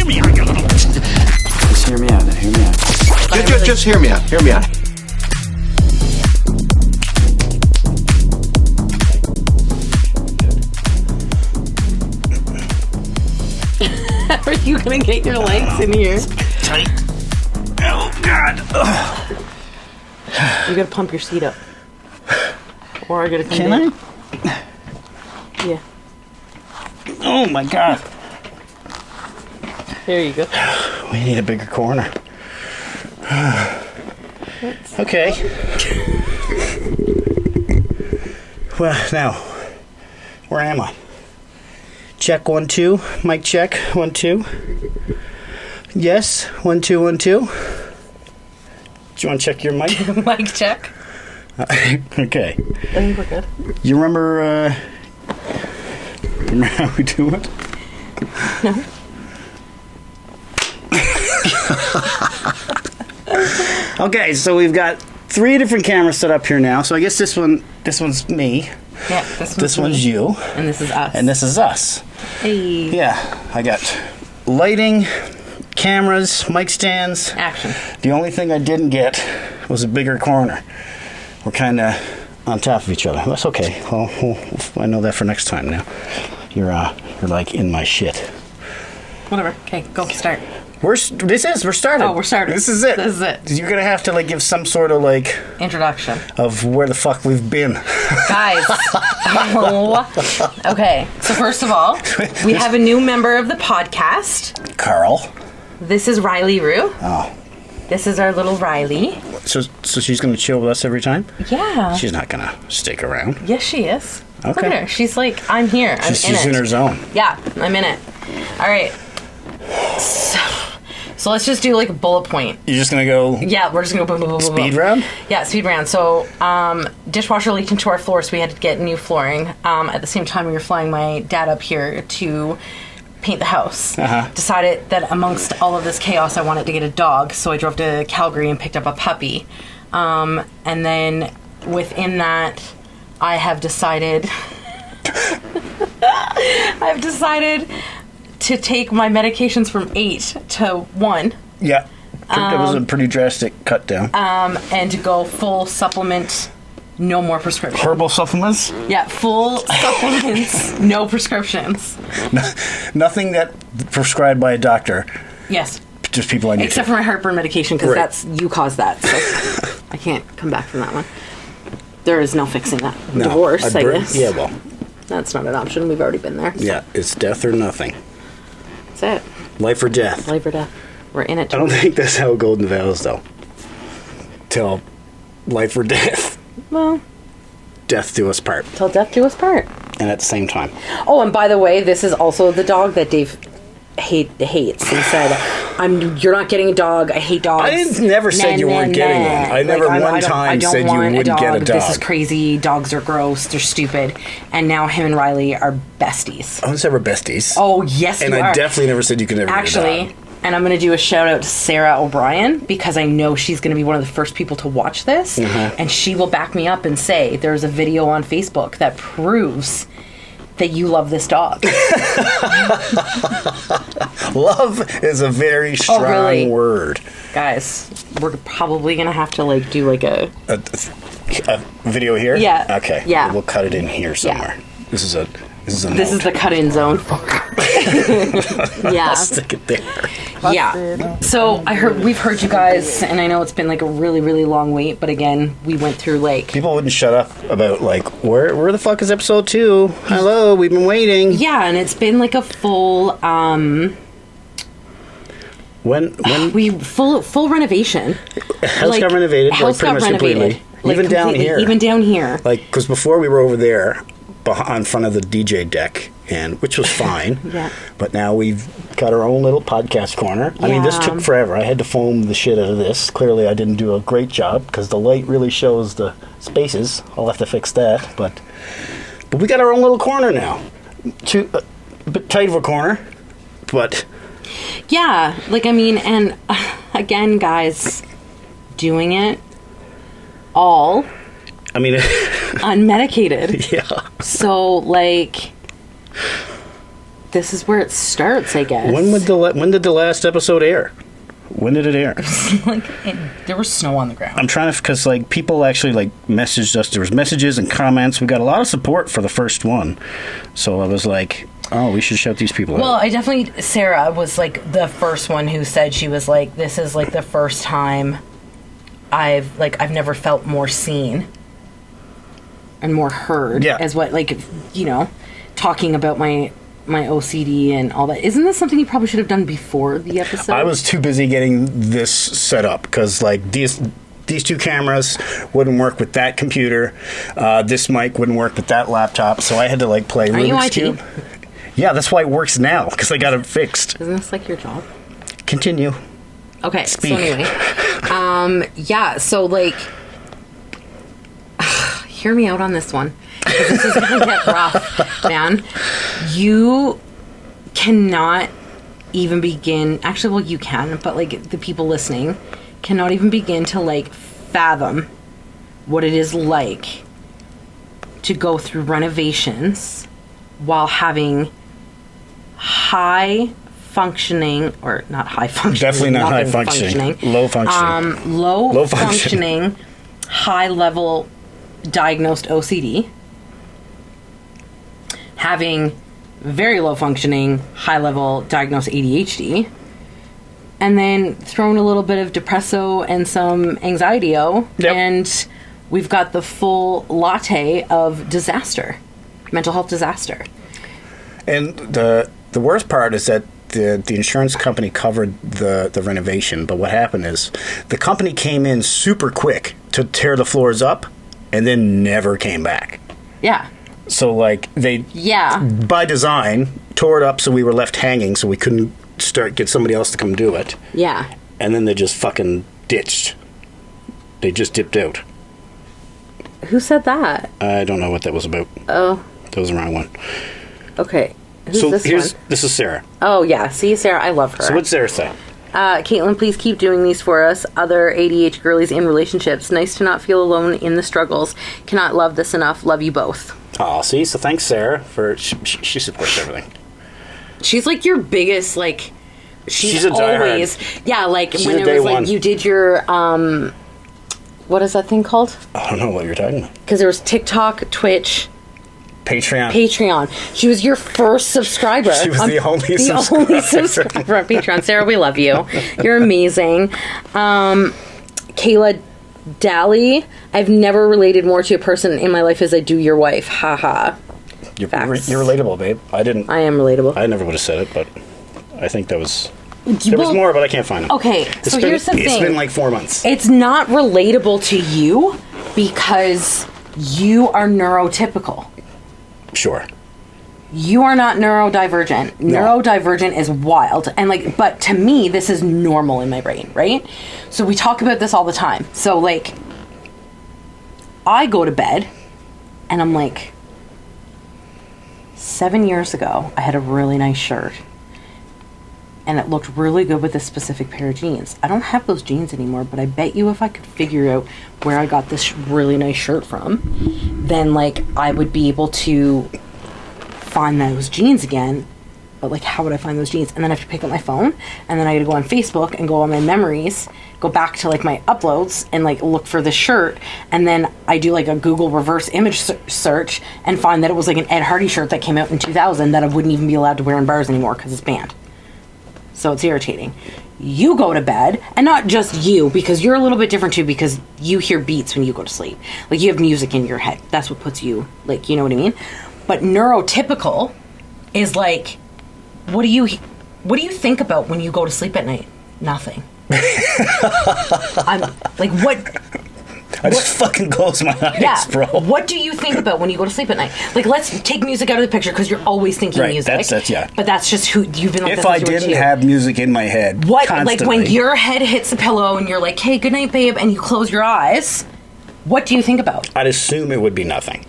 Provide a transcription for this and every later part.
me out, you little... Just hear me out. Hear me out. Just hear me out. Hear me out. How are you gonna get your legs in here? Tight. Oh, God. Ugh. You gotta pump your seat up. Or I gotta come Can down. I? Yeah. Oh, my God. There you go. We need a bigger corner. Okay. Well, now, where am I? Check 1 2. Mic check 1 2. Yes, 1 2 1 2. Do you want to check your mic? Mic check. Okay. I think we're good. You remember how we do it? No. Okay, so we've got 3 different cameras set up here now. So I guess this one's me. Yeah, This one's you. And this is us. And this is us. Hey. Yeah, I got lighting, cameras, mic stands. Action. The only thing I didn't get was a bigger corner. We're kind of on top of each other. That's okay. Well, I know that for next time now. You're like in my shit. Whatever. Okay, go. Start. We're started. Oh, we're started. This is it. This is it. You're gonna have to like give some sort of like Introduction. of where the fuck we've been. Guys. Oh. Okay, so first of all, we have a new member of the podcast. Carl. This is Riley Rue. Oh. This is our little Riley. So she's gonna chill with us every time? Yeah. She's not gonna stick around. Yes, she is. Okay. Look at her. She's like, I'm here. She's in her zone. Yeah, I'm in it. All right. So let's just do like a bullet point. You're just gonna go. Yeah, we're just gonna go boom, boom, boom, boom. Speed round? Yeah, speed round. So, dishwasher leaked into our floor, so we had to get new flooring. At the same time, we were flying my dad up here to paint the house. Uh-huh. Decided that amongst all of this chaos, I wanted to get a dog, so I drove to Calgary and picked up a puppy. And then within that, I have decided... I've decided to take my medications from 8 to 1. Yeah. That was a pretty drastic cut down. And to go full supplement, no more prescriptions. Herbal supplements? Yeah, full supplements, no prescriptions. Nothing that prescribed by a doctor. Yes. Just people I need. Except for my heartburn medication, because Right. you caused that. So I can't come back from that one. There is no fixing that. No, Divorce, I guess. Yeah, well. That's not an option. We've already been there. So Yeah, it's death or nothing. that's it. Life or death. Life or death. We're in it. I don't think that's how Golden Vows, though. Till life or death. Well, Death do us part. till death do us part. And at the same time. Oh, and by the way, this is also the dog that Dave hates. He said, "You're not getting a dog. I hate dogs." I never said you weren't getting one. I never one time said you wouldn't get a dog. This is crazy. Dogs are gross. They're stupid. And now him and Riley are besties. I was never besties. Oh, yes, and you I are. definitely never said you could never get a Actually, dog. and I'm going to do a shout out to Sarah O'Brien because I know she's going to be one of the first people to watch this. And she will back me up and say there's a video on Facebook that proves that you love this dog. Love is a very strong really? word. Guys, we're probably going to have to like do like a A video here? Yeah. Okay. Yeah. We'll cut it in here somewhere. This is a This note. is the cut-in zone. Yeah. I'll stick it there. Yeah. So we've heard you guys, and I know it's been like a really, really long wait, but again, we went through like... People wouldn't shut up about like, where the fuck is episode 2? Hello, we've been waiting. Yeah, and it's been like a full, When full renovation. house got renovated, House like pretty got much renovated. completely. Like, Even down completely, here. Even down here. Like, because before we were over there, in front of the DJ deck, and which was fine. Yeah. But now we've got our own little podcast corner. I mean, this Yeah. took forever. I had to foam the shit out of this. Clearly, I didn't do a great job because the light really shows the spaces. I'll have to fix that. But we got our own little corner now. A bit tight of a corner, but Yeah, like, I mean, and again, guys, doing it all I mean, unmedicated. yeah. So, like, this is where it starts, I guess. When did the last episode air? When did it air? There was snow on the ground. I'm trying to, because like people actually like messaged us. There was messages and comments. We got a lot of support for the first one, so I was like, oh, we should shout these people out. Well, I definitely, Sarah was like the first one who said, she was like, this is like the first time I've never felt more seen and more heard. Yeah. As what, like, you know, talking about my OCD and all that. Isn't this something you probably should have done before the episode? I was too busy getting this set up because like these two cameras wouldn't work with that computer. This mic wouldn't work with that laptop, so I had to like play Rubik's Cube. Yeah, that's why it works now, because I got it fixed. Isn't this like your job? Continue. Okay, Speak. so anyway. Yeah, so like, hear me out on this one. This is going to get rough, man. You cannot even begin, actually, well, you can, but like the people listening cannot even begin to like fathom what it is like to go through renovations while having high functioning, or not high functioning. Definitely not high functioning. Low functioning. Low functioning, high level diagnosed OCD. Having very low functioning, high level diagnosed ADHD. And then thrown a little bit of depresso and some anxiety-o. Yep. And we've got the full latte of disaster. Mental health disaster. And the worst part is that the insurance company covered the renovation, but what happened is the company came in super quick to tear the floors up and then never came back. Yeah. So like they by design tore it up so we were left hanging, so we couldn't get somebody else to come do it. Yeah. And then they just fucking ditched. They just dipped out. Who said that? I don't know what that was about. Oh. That was the wrong one. Okay. Who's So this one? This is Sarah. Oh, yeah. See, Sarah, I love her. So what's Sarah say? Caitlin, please keep doing these for us. Other ADH girlies in relationships. Nice to not feel alone in the struggles. Cannot love this enough. Love you both. Oh, see? So thanks, Sarah, for... She supports everything. She's like your biggest, like... She's a diehard. always... Yeah, like She's when a it day was like one. you did your... What is that thing called? I don't know what you're talking about. Because there was TikTok, Twitch... Patreon. She was your first subscriber. She was the only only subscriber on Patreon. Sarah, we love you. You're amazing. Kayla Daly, I've never related more to a person in my life as I do your wife. Haha. You're relatable, babe. I am relatable. I never would have said it, but I think there was more, but I can't find it. Okay, here's the thing. It's been like 4 months. It's not relatable to you because you are neurotypical. Sure. You are not neurodivergent. No. Neurodivergent is wild. And like, but to me, this is normal in my brain, right? So we talk about this all the time. So like, I go to bed and I'm like, 7 years ago, I had a really nice shirt. And it looked really good with this specific pair of jeans. I don't have those jeans anymore, but I bet you if I could figure out where I got this really nice shirt from, then like I would be able to find those jeans again. But like, how would I find those jeans? And then I have to pick up my phone, and then I got to go on Facebook and go on my memories, go back to like my uploads and like look for the shirt, and then I do like a Google reverse image search and find that it was like an Ed Hardy shirt that came out in 2000 that I wouldn't even be allowed to wear in bars anymore because it's banned. So it's irritating. You go to bed, and not just you, because you're a little bit different too, because you hear beats when you go to sleep. Like, you have music in your head. That's what puts you, like, you know what I mean? But neurotypical is like, what do you think about when you go to sleep at night? Nothing. I'm like, what? I just fucking close my eyes, Yeah, bro. What do you think about when you go to sleep at night? Like, let's take music out of the picture because you're always thinking Right, music. that's yeah. But that's just who you've been. Like If this I since you were didn't two. have music in my head, What, constantly, like when your head hits the pillow and you're like, hey, good night, babe, and you close your eyes, what do you think about? I'd assume it would be nothing.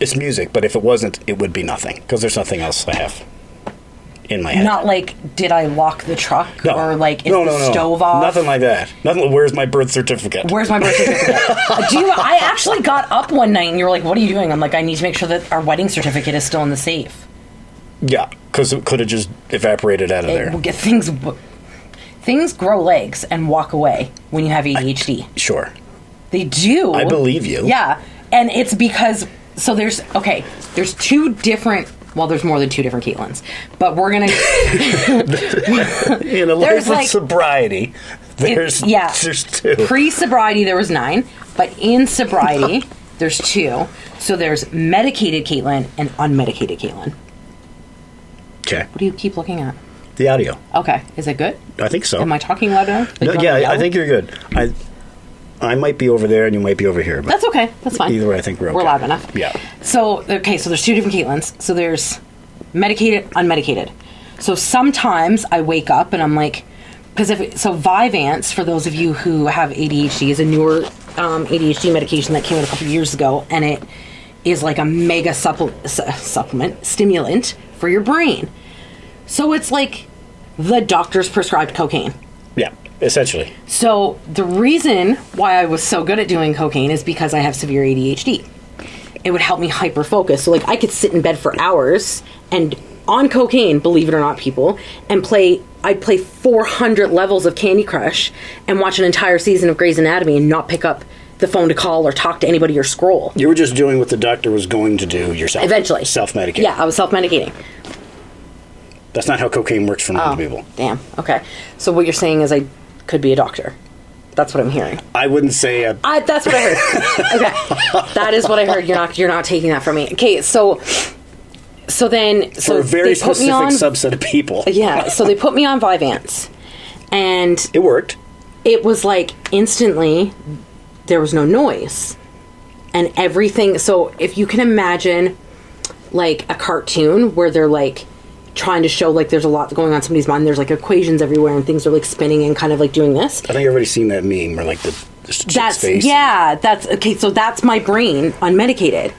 It's music, but if it wasn't, it would be nothing because there's nothing else I have in my head. Not like, did I lock the truck? No. Or like, is no, the stove off? Nothing like that. Nothing. Where's my birth certificate? Where's my birth certificate? I actually got up one night and you were like, what are you doing? I'm like, I need to make sure that our wedding certificate is still in the safe. Yeah, because it could have just evaporated out of there. Will get things grow legs and walk away when you have ADHD. Sure. They do. I believe you. Yeah. And it's because, so there's two different, well, there's more than two different Caitlins, but we're going to... In a life of sobriety, there's two. Pre-sobriety, there was 9, but in sobriety, there's 2. So there's medicated Caitlin and unmedicated Caitlin. Okay. What do you keep looking at? The audio. Okay. Is it good? I think so. Am I talking loud enough? No, yeah, I think you're good. I might be over there and you might be over here. But that's okay. That's fine. Either way, I think we're okay. We're loud enough. Yeah. So there's 2 different Caitlins. So there's medicated, unmedicated. So sometimes I wake up and I'm like, so Vyvanse, for those of you who have ADHD, is a newer ADHD medication that came out a couple years ago, and it is like a mega supplement, stimulant for your brain. So it's like the doctor's prescribed cocaine. Yeah, essentially. So the reason why I was so good at doing cocaine is because I have severe ADHD. It would help me hyper focus. So like I could sit in bed for hours and on cocaine, believe it or not, people, and I'd play 400 levels of Candy Crush and watch an entire season of Grey's Anatomy and not pick up the phone to call or talk to anybody or scroll. You were just doing what the doctor was going to do yourself. Eventually. Self-medicating. Yeah, I was self-medicating. That's not how cocaine works for normal people. Damn. Okay. So what you're saying is I could be a doctor. That's what I'm hearing. I wouldn't say that's what I heard. Okay. That is what I heard. You're not taking that from me. Okay, so then for a very specific subset of people. Yeah, so they put me on Vyvanse. And it worked. It was like instantly there was no noise. And everything, so if you can imagine like a cartoon where they're like trying to show like there's a lot going on in somebody's mind, there's like equations everywhere and things are like spinning and kind of like doing this. I think everybody's seen that meme where like the space. Yeah, that's okay. So that's my brain unmedicated.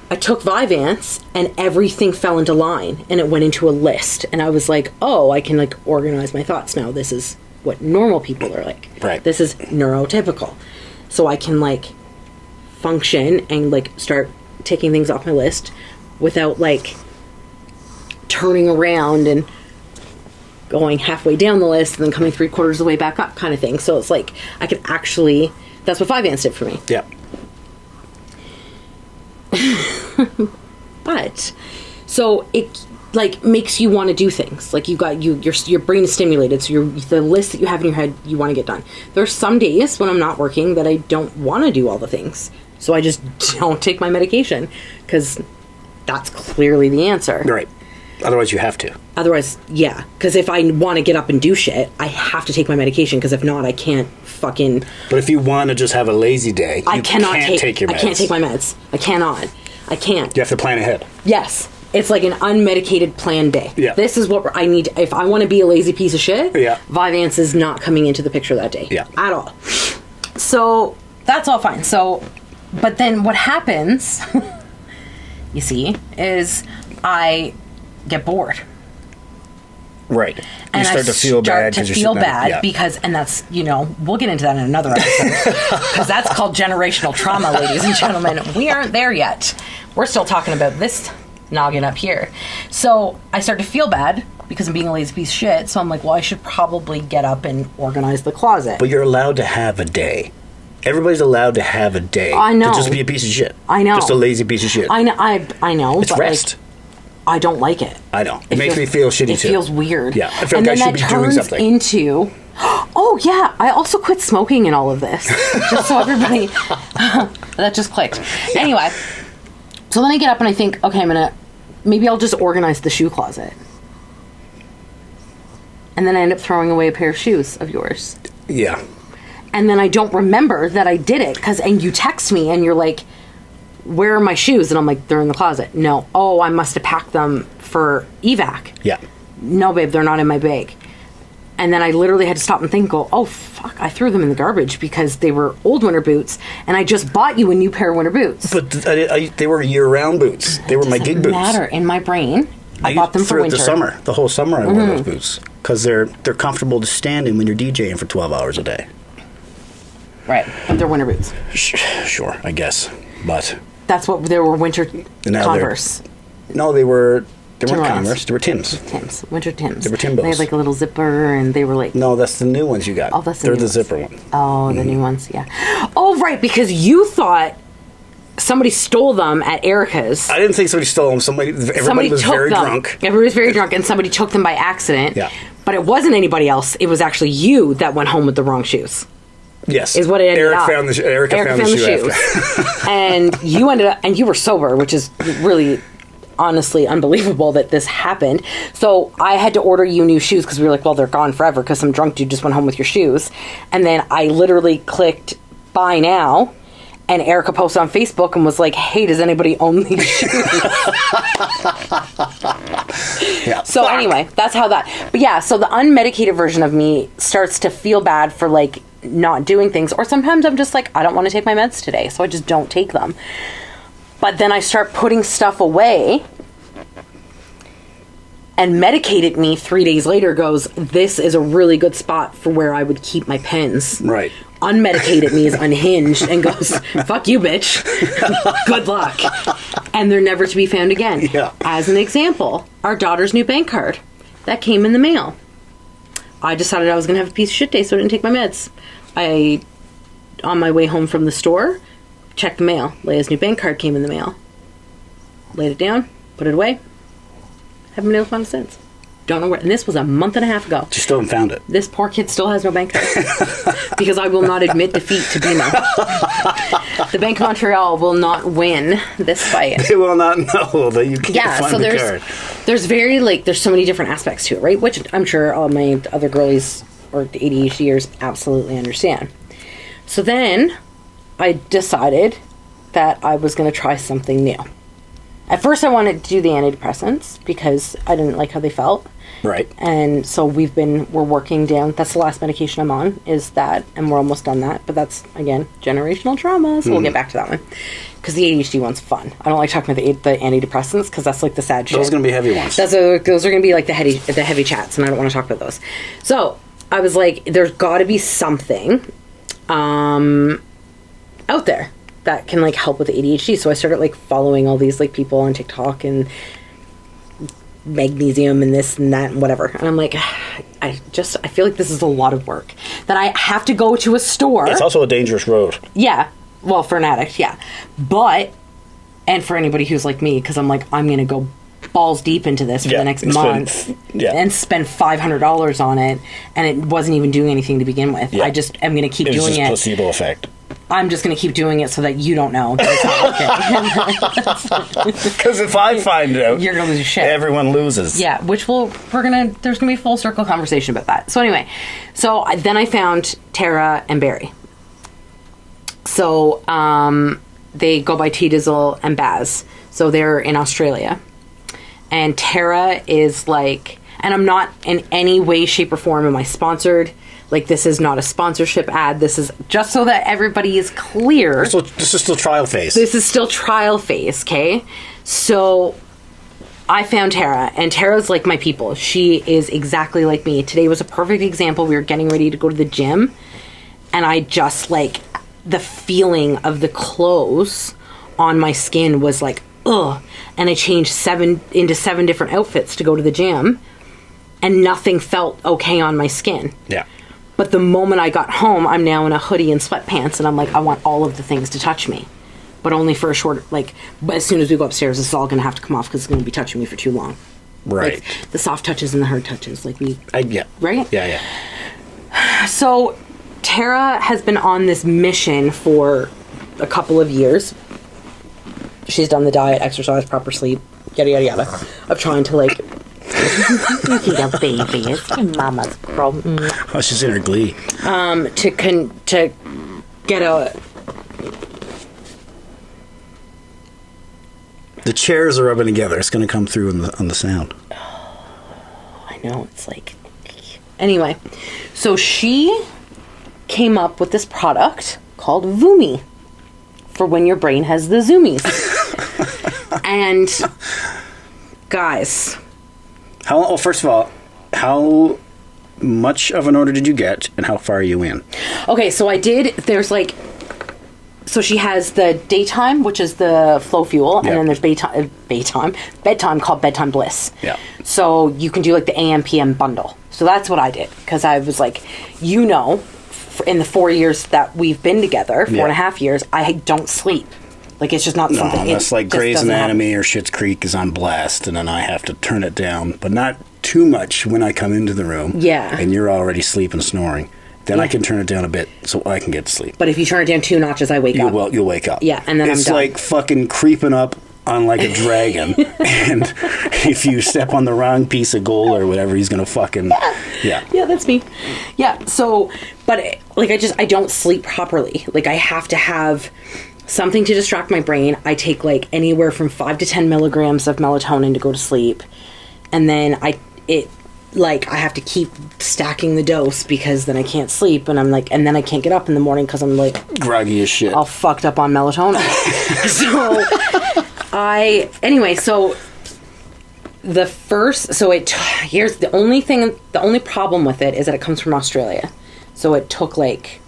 I took Vyvanse and everything fell into line and it went into a list. And I was like, oh, I can like organize my thoughts now. This is what normal people are like. Right. This is neurotypical. So I can like function and like start taking things off my list without like turning around and going halfway down the list and then coming 3/4 of the way back up kind of thing. So it's like I could actually, that's what Vyvanse did for me. Yeah. But so it like makes you want to do things. Like you got your brain is stimulated, so the list that you have in your head you want to get done. There's some days when I'm not working that I don't want to do all the things. So I just don't take my medication because that's clearly the answer. Right. Otherwise, you have to. Otherwise, yeah. Because if I want to get up and do shit, I have to take my medication. Because if not, I can't fucking... But if you want to just have a lazy day, you can't take your meds. I can't take my meds. I cannot. I can't. You have to plan ahead. Yes. It's like an unmedicated planned day. Yeah. This is what I need. If I want to be a lazy piece of shit, yeah. Vyvanse is not coming into the picture that day. Yeah. At all. So, that's all fine. So, but then what happens, you see, is I get bored. Right. And you start to feel bad because, and that's, we'll get into that in another episode because that's called generational trauma, ladies and gentlemen. We aren't there yet. We're still talking about this noggin up here. So I start to feel bad because I'm being a lazy piece of shit. So I'm like, well, I should probably get up and organize the closet. But you're allowed to have a day. Everybody's allowed to have a day. I know. To just be a piece of shit. I know. Just a lazy piece of shit. I know. I know. It's rest. I don't like it. I know. It makes me feel shitty too. It feels weird. Yeah. I feel like I should be doing something. Into, oh yeah, I also quit smoking in all of this. Just so everybody, that just clicked. Yeah. Anyway, so then I get up and I think, okay, maybe I'll just organize the shoe closet. And then I end up throwing away a pair of shoes of yours. Yeah. And then I don't remember that I did it and you text me and you're like, where are my shoes? And I'm like, they're in the closet. No. Oh, I must have packed them for evac. Yeah. No, babe, they're not in my bag. And then I literally had to stop and think, oh, fuck, I threw them in the garbage because they were old winter boots, and I just bought you a new pair of winter boots. But they were year-round boots. They were my gig boots. Doesn't matter. In my brain, I bought them for winter. The summer. The whole summer I wore those boots because they're comfortable to stand in when you're DJing for 12 hours a day. Right. But they're winter boots. Sure, I guess. But... That's what they were, winter Converse. No, they were They weren't Timberlands. Converse. They were Tims. Tims. Winter Tims. They were Timbos. They had like a little zipper, and they were like... No, that's the new ones you got. Oh, that's the They're new the ones. zipper one. Oh, the new ones, yeah. Oh, right, because you thought somebody stole them at Erica's. I didn't think somebody stole them. Everybody was took very them. drunk. Everybody was very drunk, and somebody took them by accident. Yeah. But it wasn't anybody else. It was actually you that went home with the wrong shoes. Yes. Is what it ended Eric up. found the Erica found the shoe after. And you ended up, and you were sober, which is really honestly unbelievable that this happened. So I had to order you new shoes because we were like, well, they're gone forever because some drunk dude just went home with your shoes. And then I literally clicked buy now, and Erica posted on Facebook and was like, hey, does anybody own these shoes? Yeah. So anyway, that's how that... But yeah, so the unmedicated version of me starts to feel bad for, like, not doing things. Or sometimes I'm just like, I don't want to take my meds today, so I just don't take them. But then I start putting stuff away, and medicated me 3 days later goes, this is a really good spot for where I would keep my pens. Right. Unmedicated me is unhinged and goes, fuck you, bitch. Good luck. And they're never to be found again. Yeah. As an example, our daughter's new bank card. That came in the mail. I decided I was going to have a piece of shit day, so I didn't take my meds. On my way home from the store, checked the mail. Leia's new bank card came in the mail. Laid it down, put it away. Haven't been able to find it since. Don't know where. And this was a month and a half ago. You still haven't found it. This poor kid still has no bank card. Because I will not admit defeat to BMO. The Bank of Montreal will not win this fight. They will not know that you can't find the card. There's so many different aspects to it, right? Which I'm sure all my other girlies or ADHDers absolutely understand. So then I decided that I was going to try something new. At first I wanted to do the antidepressants because I didn't like how they felt. Right. And so we're working down, that's the last medication I'm on, is that, and we're almost done that, but that's, again, generational trauma, so we'll get back to that one. Because the ADHD one's fun. I don't like talking about the antidepressants, because that's like the sad shit. Those are going to be heavy ones. Those are going to be like the heavy chats, and I don't want to talk about those. So, I was like, there's got to be something out there that can, like, help with ADHD. So I started, like, following all these, like, people on TikTok and magnesium and this and that and whatever. And I'm like, I feel like this is a lot of work. That I have to go to a store. It's also a dangerous road. Yeah. Well, for an addict, yeah. But, and for anybody who's like me, because I'm like, I'm going to go balls deep into this for the next month and spend $500 on it, and it wasn't even doing anything to begin with. I just am going to keep doing it. It's just placebo effect. I'm just going to keep doing it so that you don't know that it's not okay. Because if I find out, you're going to lose your shit. Everyone loses. Yeah, there's going to be a full circle conversation about that. So anyway, then I found Tara and Barry. So they go by T-Dizzle and Baz. So they're in Australia. And Tara is like, and I'm not in any way, shape, or form am I sponsored. Like, this is not a sponsorship ad. This is just so that everybody is clear. This is still trial phase. This is still trial phase, okay? So I found Tara, and Tara's like my people. She is exactly like me. Today was a perfect example. We were getting ready to go to the gym, and I just, like, the feeling of the clothes on my skin was like, ugh. And I changed 7 different outfits to go to the gym, and nothing felt okay on my skin. Yeah. But the moment I got home, I'm now in a hoodie and sweatpants, and I'm like, I want all of the things to touch me. But only for a short, like, but as soon as we go upstairs, this is all going to have to come off because it's going to be touching me for too long. Right. Like, the soft touches and the hard touches. Like, yeah. Right? Yeah. So, Tara has been on this mission for a couple of years. She's done the diet, exercise, proper sleep, yada, yada, yada, of trying to, like, you can get baby. It's mama's problem. Oh, she's in her glee. To get a... The chairs are rubbing together. It's going to come through on the sound. I know, it's like... Anyway, so she came up with this product called Voomie for when your brain has the zoomies. And, guys... First of all, how much of an order did you get, and how far are you in? Okay, so I did, there's like so she has the daytime, which is the flow fuel, and then there's bedtime called Bedtime Bliss. Yeah. So you can do like the AM PM bundle. So that's what I did, because I was like, in the 4 years that we've been together, 4.5 years, I don't sleep. Like, it's just not something. No, that's like Grey's Anatomy or Schitt's Creek is on blast, and then I have to turn it down, but not too much when I come into the room. Yeah. And you're already sleeping, snoring. Then I can turn it down a bit so I can get to sleep. But if you turn it down 2 notches, I wake up. Well, you'll wake up. Yeah, and then it's I'm done. like fucking creeping up on like a dragon, and if you step on the wrong piece of gold or whatever, he's gonna fucking yeah, that's me. Yeah, so but like I don't sleep properly. Like, I have to have something to distract my brain. I take like anywhere from 5 to 10 milligrams of melatonin to go to sleep, and then I have to keep stacking the dose, because then I can't sleep, and I'm like, and then I can't get up in the morning because I'm like groggy as shit, all fucked up on melatonin. So here's the only problem with it is that it comes from Australia. So it took like,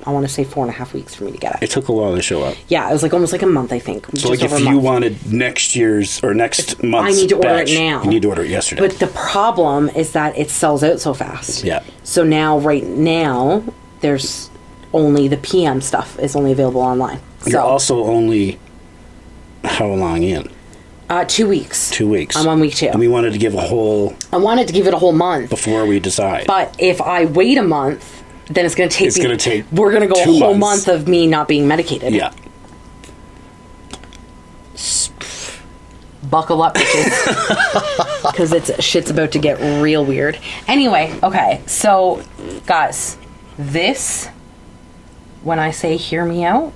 I want to say 4.5 weeks for me to get it. It took a while to show up. Yeah, it was like almost like a month, I think. So like, if you wanted next year's or next month's I need to order batch, it now. you need to order it yesterday. But the problem is that it sells out so fast. Yeah. So right now, there's only the PM stuff is only available online. You're also only how long in? 2 weeks. 2 weeks. I'm on week 2. And we wanted to give I wanted to give it a whole month before we decide. But if I wait a month, then it's going to take It's going to take we're going to go a 2 whole months. month of me not being medicated. Yeah. Buckle up, bitches. Because shit's about to get real weird. Anyway, okay. So, guys, when I say hear me out,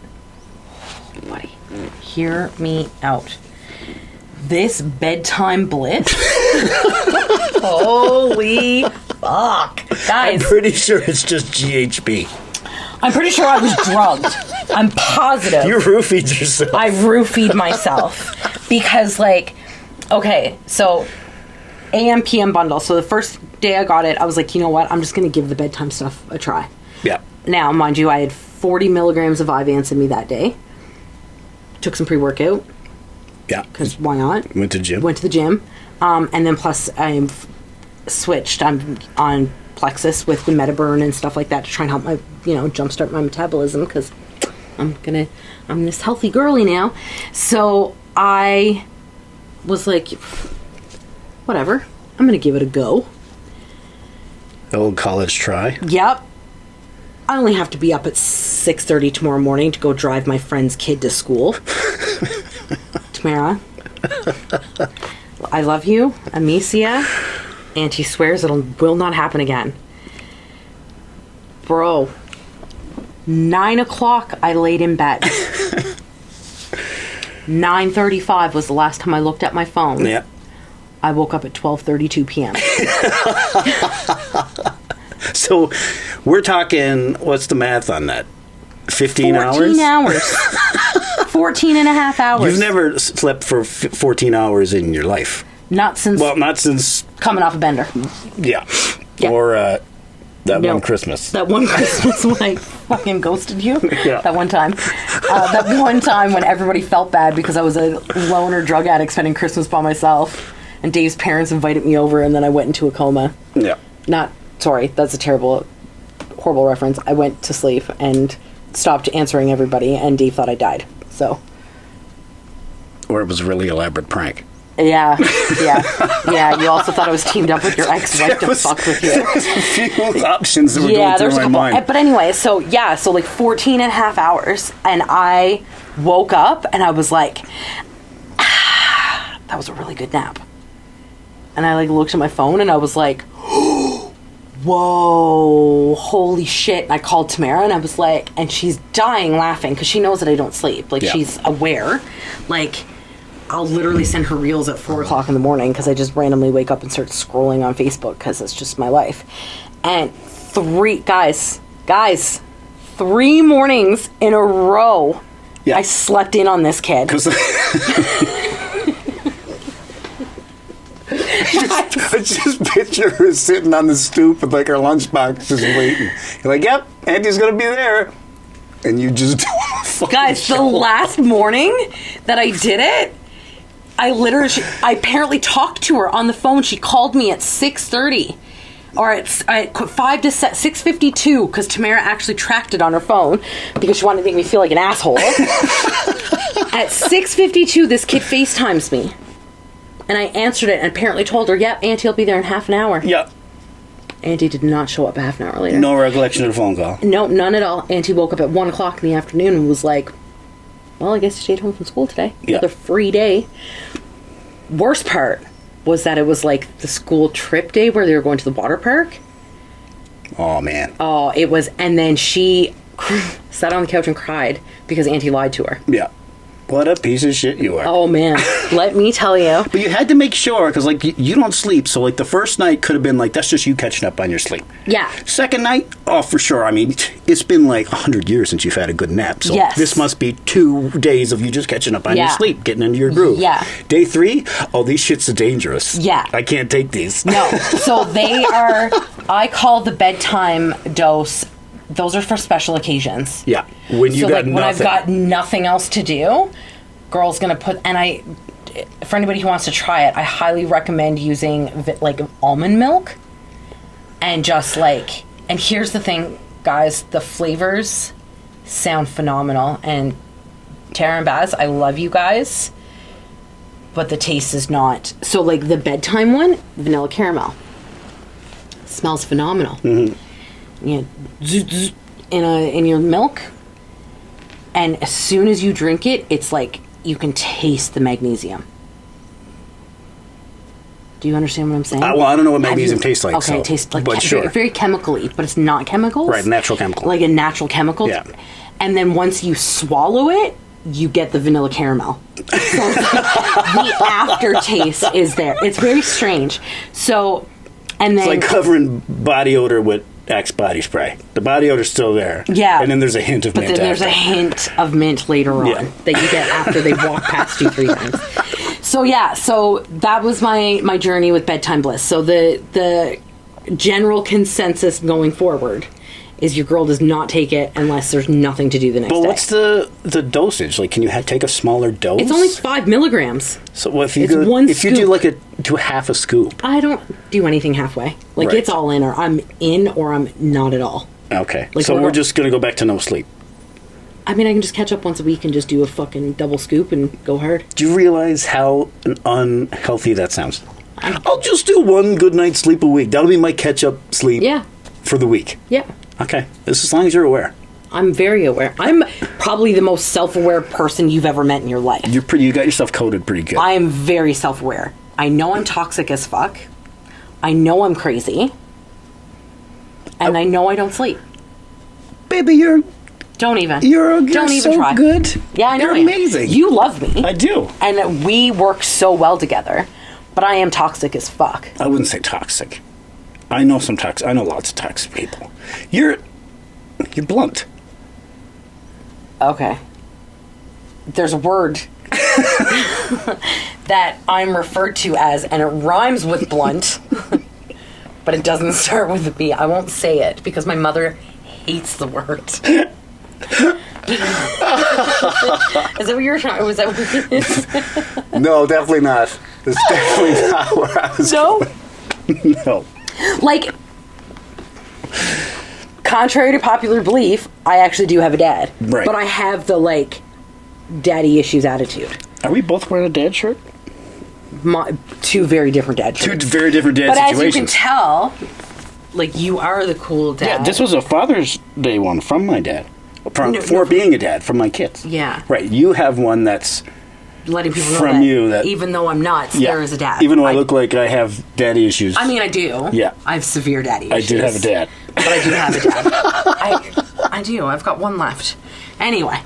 buddy, hear me out. This bedtime bliss. Holy fuck. Guys. I'm pretty sure it's just GHB. I'm pretty sure I was drugged. I'm positive. You roofied yourself. I roofied myself. Because, like, okay, so AM, PM bundle. So the first day I got it, I was like, you know what? I'm just going to give the bedtime stuff a try. Yeah. Now, mind you, I had 40 milligrams of Vyvanse in me that day. Took some pre-workout. Yeah. Because why not? Went to the gym. And then plus I'm switched. I'm on Plexus with the Metaburn and stuff like that to try and help my, jumpstart my metabolism, because I'm this healthy girly now. So I was like, whatever, I'm going to give it a go. Old college try. Yep. I only have to be up at 6:30 tomorrow morning to go drive my friend's kid to school. Tamara, I love you. Amicia. Auntie swears will not happen again. Bro, 9 o'clock I laid in bed. 9:35 was the last time I looked at my phone. Yeah. I woke up at 12:32 p.m. So we're talking, what's the math on that? 15 hours? 14 hours. 14 and a half hours. You've never slept for 14 hours in your life. Not since coming off a bender. Yeah. Yeah. Or one Christmas. That one Christmas when I fucking ghosted you. Yeah. That one time. That one time when everybody felt bad because I was a loner drug addict spending Christmas by myself. And Dave's parents invited me over, and then I went into a coma. Yeah. Sorry, that's a terrible, horrible reference. I went to sleep and stopped answering everybody, and Dave thought I died. So. Or it was a really elaborate prank. Yeah. You also thought I was teamed up with your ex-wife to fuck with you. There's a few options that were going through my mind. But anyway, so like 14 and a half hours, and I woke up and I was like, that was a really good nap. And I like looked at my phone and I was like, whoa, holy shit. And I called Tamara and I was like, and she's dying laughing because she knows that I don't sleep. Like, she's aware. Like, I'll literally send her reels at 4 o'clock in the morning because I just randomly wake up and start scrolling on Facebook because it's just my life. And 3 mornings in a row, I slept in on this kid. I just picture her sitting on the stoop with like her lunchbox just waiting. You're like, yep, Auntie's gonna be there. and you just do a fucking Guys, the show. last morning that I did it, I apparently talked to her on the phone. She called me at 6:30. Or at 5 to 6:52, because Tamara actually tracked it on her phone because she wanted to make me feel like an asshole. At 6:52, this kid FaceTimes me. And I answered it and apparently told her, yep, Auntie will be there in half an hour. Yep. Auntie did not show up half an hour later. No recollection of the phone call. No, none at all. Auntie woke up at 1 o'clock in the afternoon and was like, well, I guess you stayed home from school today. Yeah. Another free day. Worst part was that it was like the school trip day where they were going to the water park. Oh, man. Oh, it was. And then she sat on the couch and cried because Auntie lied to her. Yeah. What a piece of shit you are. Oh, man. Let me tell you. But you had to make sure, because, like, you don't sleep. So, like, the first night could have been, like, that's just you catching up on your sleep. Yeah. Second night, oh, for sure. I mean, it's been, like, 100 years since you've had a good nap. So Yes. this must be 2 days of you just catching up on your Yeah. sleep, getting into your groove. Yeah. Day 3, oh, these shits are dangerous. Yeah. I can't take these. No. So they are, I call the bedtime dose, those are for special occasions. Yeah. When you So, got like, nothing. when I've got nothing else to do, girl's gonna put, and for anybody who wants to try it, I highly recommend using like almond milk and just like, and here's the thing, guys, the flavors sound phenomenal, and Tara and Baz, I love you guys, but the taste is not. So like the bedtime one, vanilla caramel, smells phenomenal. Mm-hmm. You know, in your milk, and as soon as you drink it, it's like you can taste the magnesium. Do you understand what I'm saying? Well, I don't know what magnesium tastes like. Okay, so, it tastes like but sure. very chemically, but it's not chemicals. Right, natural chemical. Like a natural chemical. Yeah. And then once you swallow it, you get the vanilla caramel. So the aftertaste is there. It's very strange. So, and then... It's like covering body odor with Axe body spray. The body odor's still there. Yeah. And then there's a hint of But mint then there's a after. hint of mint later on Yeah. that you get after they've walked past you 3 times. So yeah, so that was my journey with bedtime bliss. So the general consensus going forward is your girl does not take it unless there's nothing to do the next But day. what's the dosage? Like, can you take a smaller dose? It's only 5 milligrams. So what if you it's go, one if you do scoop. like do half a scoop? I don't do anything halfway. Like Right. it's all in, or I'm in, or I'm not at all. Okay. Like, so we're we're not- just gonna go back to no sleep. I mean, I can just catch up once a week and just do a fucking double scoop and go hard. Do you realize how unhealthy that sounds? I'll just do 1 good night's sleep a week. That'll be my catch-up sleep Yeah. for the week. Yeah. Okay. This as long as you're aware. I'm very aware. I'm probably the most self-aware person you've ever met in your life. You got yourself coded pretty good. I am very self-aware. I know I'm toxic as fuck. I know I'm crazy. And I know I don't sleep. Baby, you're Don't even. Don't even so try. Good. Yeah, I know. You're I am. amazing. You love me. I do. And we work so well together. But I am toxic as fuck. I wouldn't say toxic. I know I know lots of toxic people. You're blunt. Okay. There's a word that I'm referred to as, and it rhymes with blunt, but it doesn't start with a B. I won't say it because my mother hates the word. Is that what you were trying? Was that what No, definitely not. That's definitely not where I was. No? No. Like, contrary to popular belief, I actually do have a dad. Right. But I have the, like, daddy issues attitude. Are we both wearing a dad shirt? Two very different dad Two shirts. very different dad But as situations. you can tell, like, you are the cool dad. Yeah, this was a Father's Day one from my dad. No, For being a dad, from my kids. Yeah. Right, you have one that's letting people know from that, you that- even though I'm nuts, there is a dad. Even though I look like I have daddy issues. I mean, I do. Yeah. I have severe daddy I issues. did have a dad. But I do have a dad. I do. I've got one left. Anyway.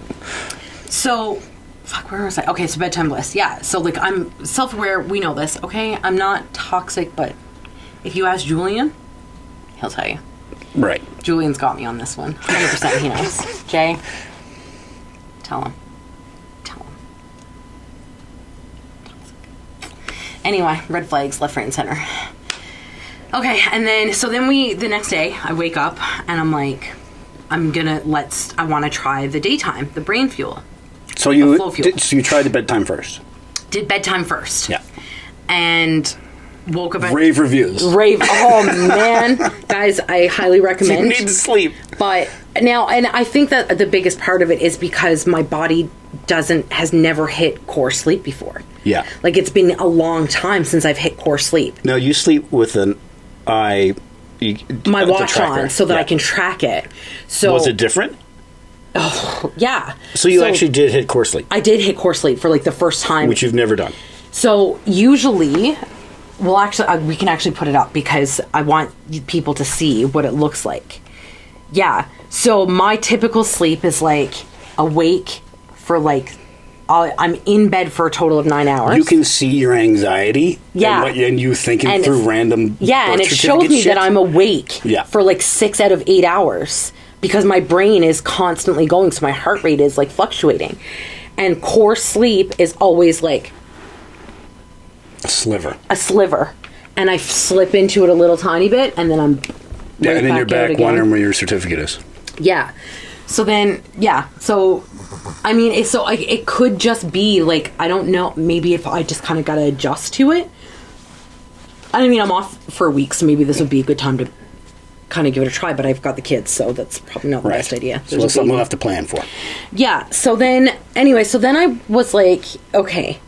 So, fuck, where was I? Okay, so bedtime bliss. Yeah. So, like, I'm self-aware. We know this, okay? I'm not toxic, but if you ask Julian, he'll tell you. Right. Julian's got me on this one. 100% he knows. Jay, tell him. Tell him. Anyway, red flags, left, right, and center. Okay, and then, so then the next day, I wake up, and I'm like, I want to try the daytime, the brain fuel. So Flow fuel. so you tried the bedtime first. Did bedtime first. Yeah. And woke up at... Rave reviews. Oh, man. Guys, I highly recommend. You need to sleep. But now, and I think that the biggest part of it is because my body has never hit core sleep before. Yeah. Like, it's been a long time since I've hit core sleep. No, you sleep with an eye... My watch on, so that I can track it. So was it different? Oh, yeah. So you actually did hit core sleep? I did hit core sleep for like the first time. Which you've never done. So usually, we can actually put it up because I want people to see what it looks like. Yeah. So my typical sleep is like awake for like, I'm in bed for a total of 9 hours. You can see your anxiety. Yeah. And you thinking through random. Yeah, and it shows me that I'm awake for like 6 out of 8 hours because my brain is constantly going, so my heart rate is like fluctuating. And core sleep is always like a sliver. And I slip into it a little tiny bit, and then I'm right and then you're back wondering where your certificate is. Yeah. So then, so I mean, it could just be like, I don't know, maybe if I just kind of got to adjust to it. I mean, I'm off for a week, so maybe this would be a good time to kind of give it a try, but I've got the kids, so that's probably not the best idea. So that's something we'll have to plan for. Yeah, so then I was like, okay,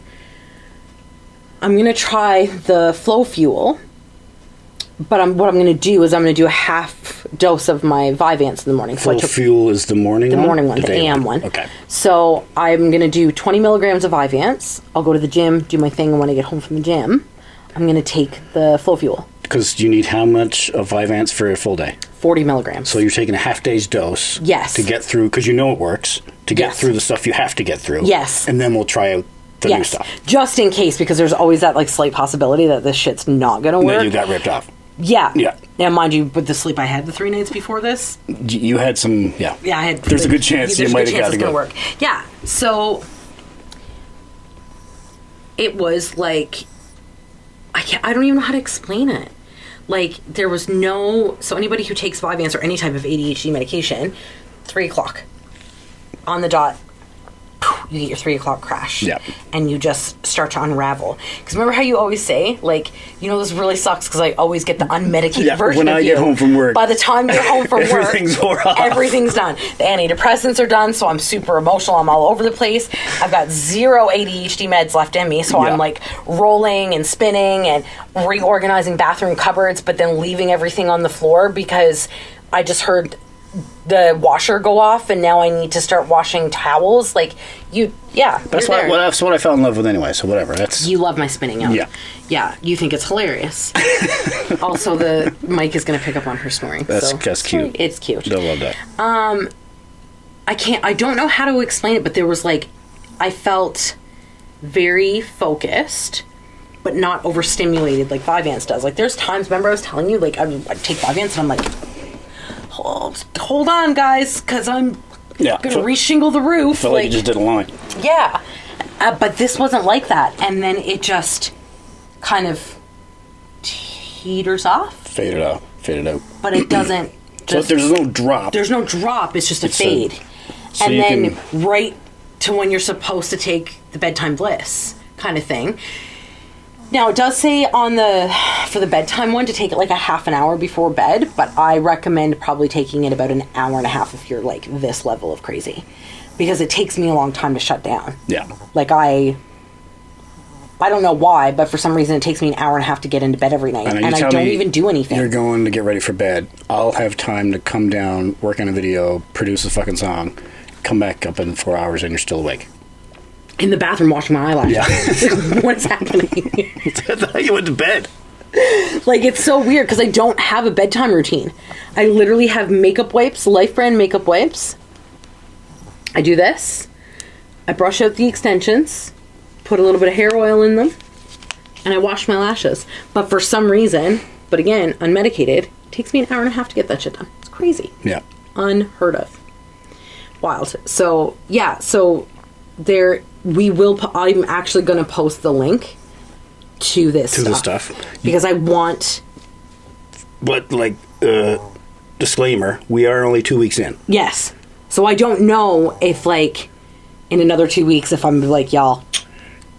I'm going to try the Flow Fuel, but what I'm going to do is I'm going to do a half dose of my Vyvanse in the morning. Flow Fuel is the morning one? The morning one, the AM one. Okay. So I'm going to do 20 milligrams of Vyvanse. I'll go to the gym, do my thing, and when I get home from the gym, I'm going to take the Flow Fuel. Because you need how much of Vyvanse for a full day? 40 milligrams. So you're taking a half day's dose. Yes. To get through, because you know it works, to get through the stuff you have to get through. Yes. And then we'll try out the new stuff. Just in case, because there's always that like slight possibility that this shit's not going to work. That you got ripped off. Yeah. Yeah. Now, mind you, with the sleep I had the 3 nights before this. You had some, Yeah, I had. There's a good chance you might have got to go. Work. Yeah. So it was like, I don't even know how to explain it. Like, there was so anybody who takes Vyvanse or any type of ADHD medication, 3 o'clock on the dot, you get your 3 o'clock crash. Yeah. And you just start to unravel. Because remember how you always say, like, this really sucks because I always get the unmedicated version of you. When I get home from work. By the time you're home from work, everything's wore off. Everything's done. The antidepressants are done, so I'm super emotional. I'm all over the place. I've got 0 ADHD meds left in me, so I'm like rolling and spinning and reorganizing bathroom cupboards, but then leaving everything on the floor because I just heard the washer go off and now I need to start washing towels. Like, that's what I fell in love with anyway, so whatever. You love my spinning out. Yeah, you think it's hilarious. Also, the mic is going to pick up on her snoring. That's cute. It's cute. I love that. I don't know how to explain it, but there was like, I felt very focused but not overstimulated like Vyvanse does. Like, there's times, remember I was telling you, like, I take Vyvanse and I'm like, hold on, guys, because I'm gonna re-shingle the roof. I felt like you just did a line. Yeah, but this wasn't like that, and then it just kind of teeters off. Faded out. But it doesn't. So there's no drop. There's no drop. It's just a fade, and then right to when you're supposed to take the bedtime bliss kind of thing. Now, it does say for the bedtime one to take it like a half an hour before bed, but I recommend probably taking it about an hour and a half if you're like this level of crazy. Because it takes me a long time to shut down. Yeah. Like, I don't know why, but for some reason it takes me an hour and a half to get into bed every night. And I don't even do anything. You're going to get ready for bed. I'll have time to come down, work on a video, produce a fucking song, come back up in 4 hours and you're still awake. In the bathroom washing my eyelashes. Yeah. What is happening? That's how you went to bed. Like, it's so weird because I don't have a bedtime routine. I literally have makeup wipes, Life brand makeup wipes. I do this. I brush out the extensions, put a little bit of hair oil in them, and I wash my lashes. But for some reason, but again, unmedicated, it takes me an hour and a half to get that shit done. It's crazy. Yeah. Unheard of. Wild. So, yeah, I'm actually going to post the link to this the stuff. because I want... But, like, disclaimer, we are only 2 weeks in. Yes. So I don't know if, like, in another 2 weeks, if I'm like, y'all.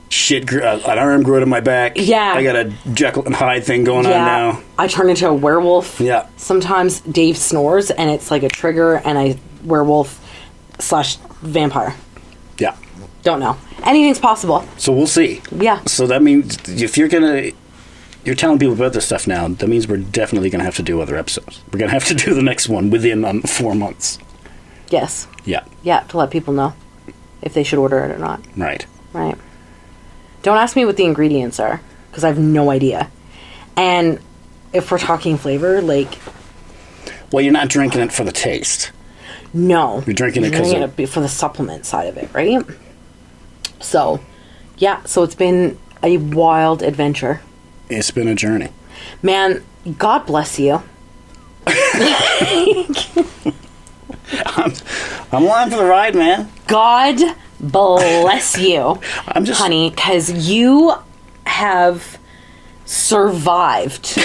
Shit, an arm grew out of my back. Yeah. I got a Jekyll and Hyde thing going on now. I turn into a werewolf. Yeah. Sometimes Dave snores, and it's like a trigger, and I werewolf/vampire. Yeah. Don't know. Anything's possible. So we'll see. Yeah. So that means if you're telling people about this stuff now, that means we're definitely going to have to do other episodes. We're going to have to do the next one within 4 months. Yes. Yeah. Yeah, to let people know if they should order it or not. Right. Right. Don't ask me what the ingredients are, because I have no idea. And if we're talking flavor, like... Well, you're not drinking it for the taste. No. You're drinking it because for the supplement side of it, right? So, yeah. So it's been a wild adventure. It's been a journey. Man, God bless you. I'm along for the ride, man. God bless you, honey, because you have survived.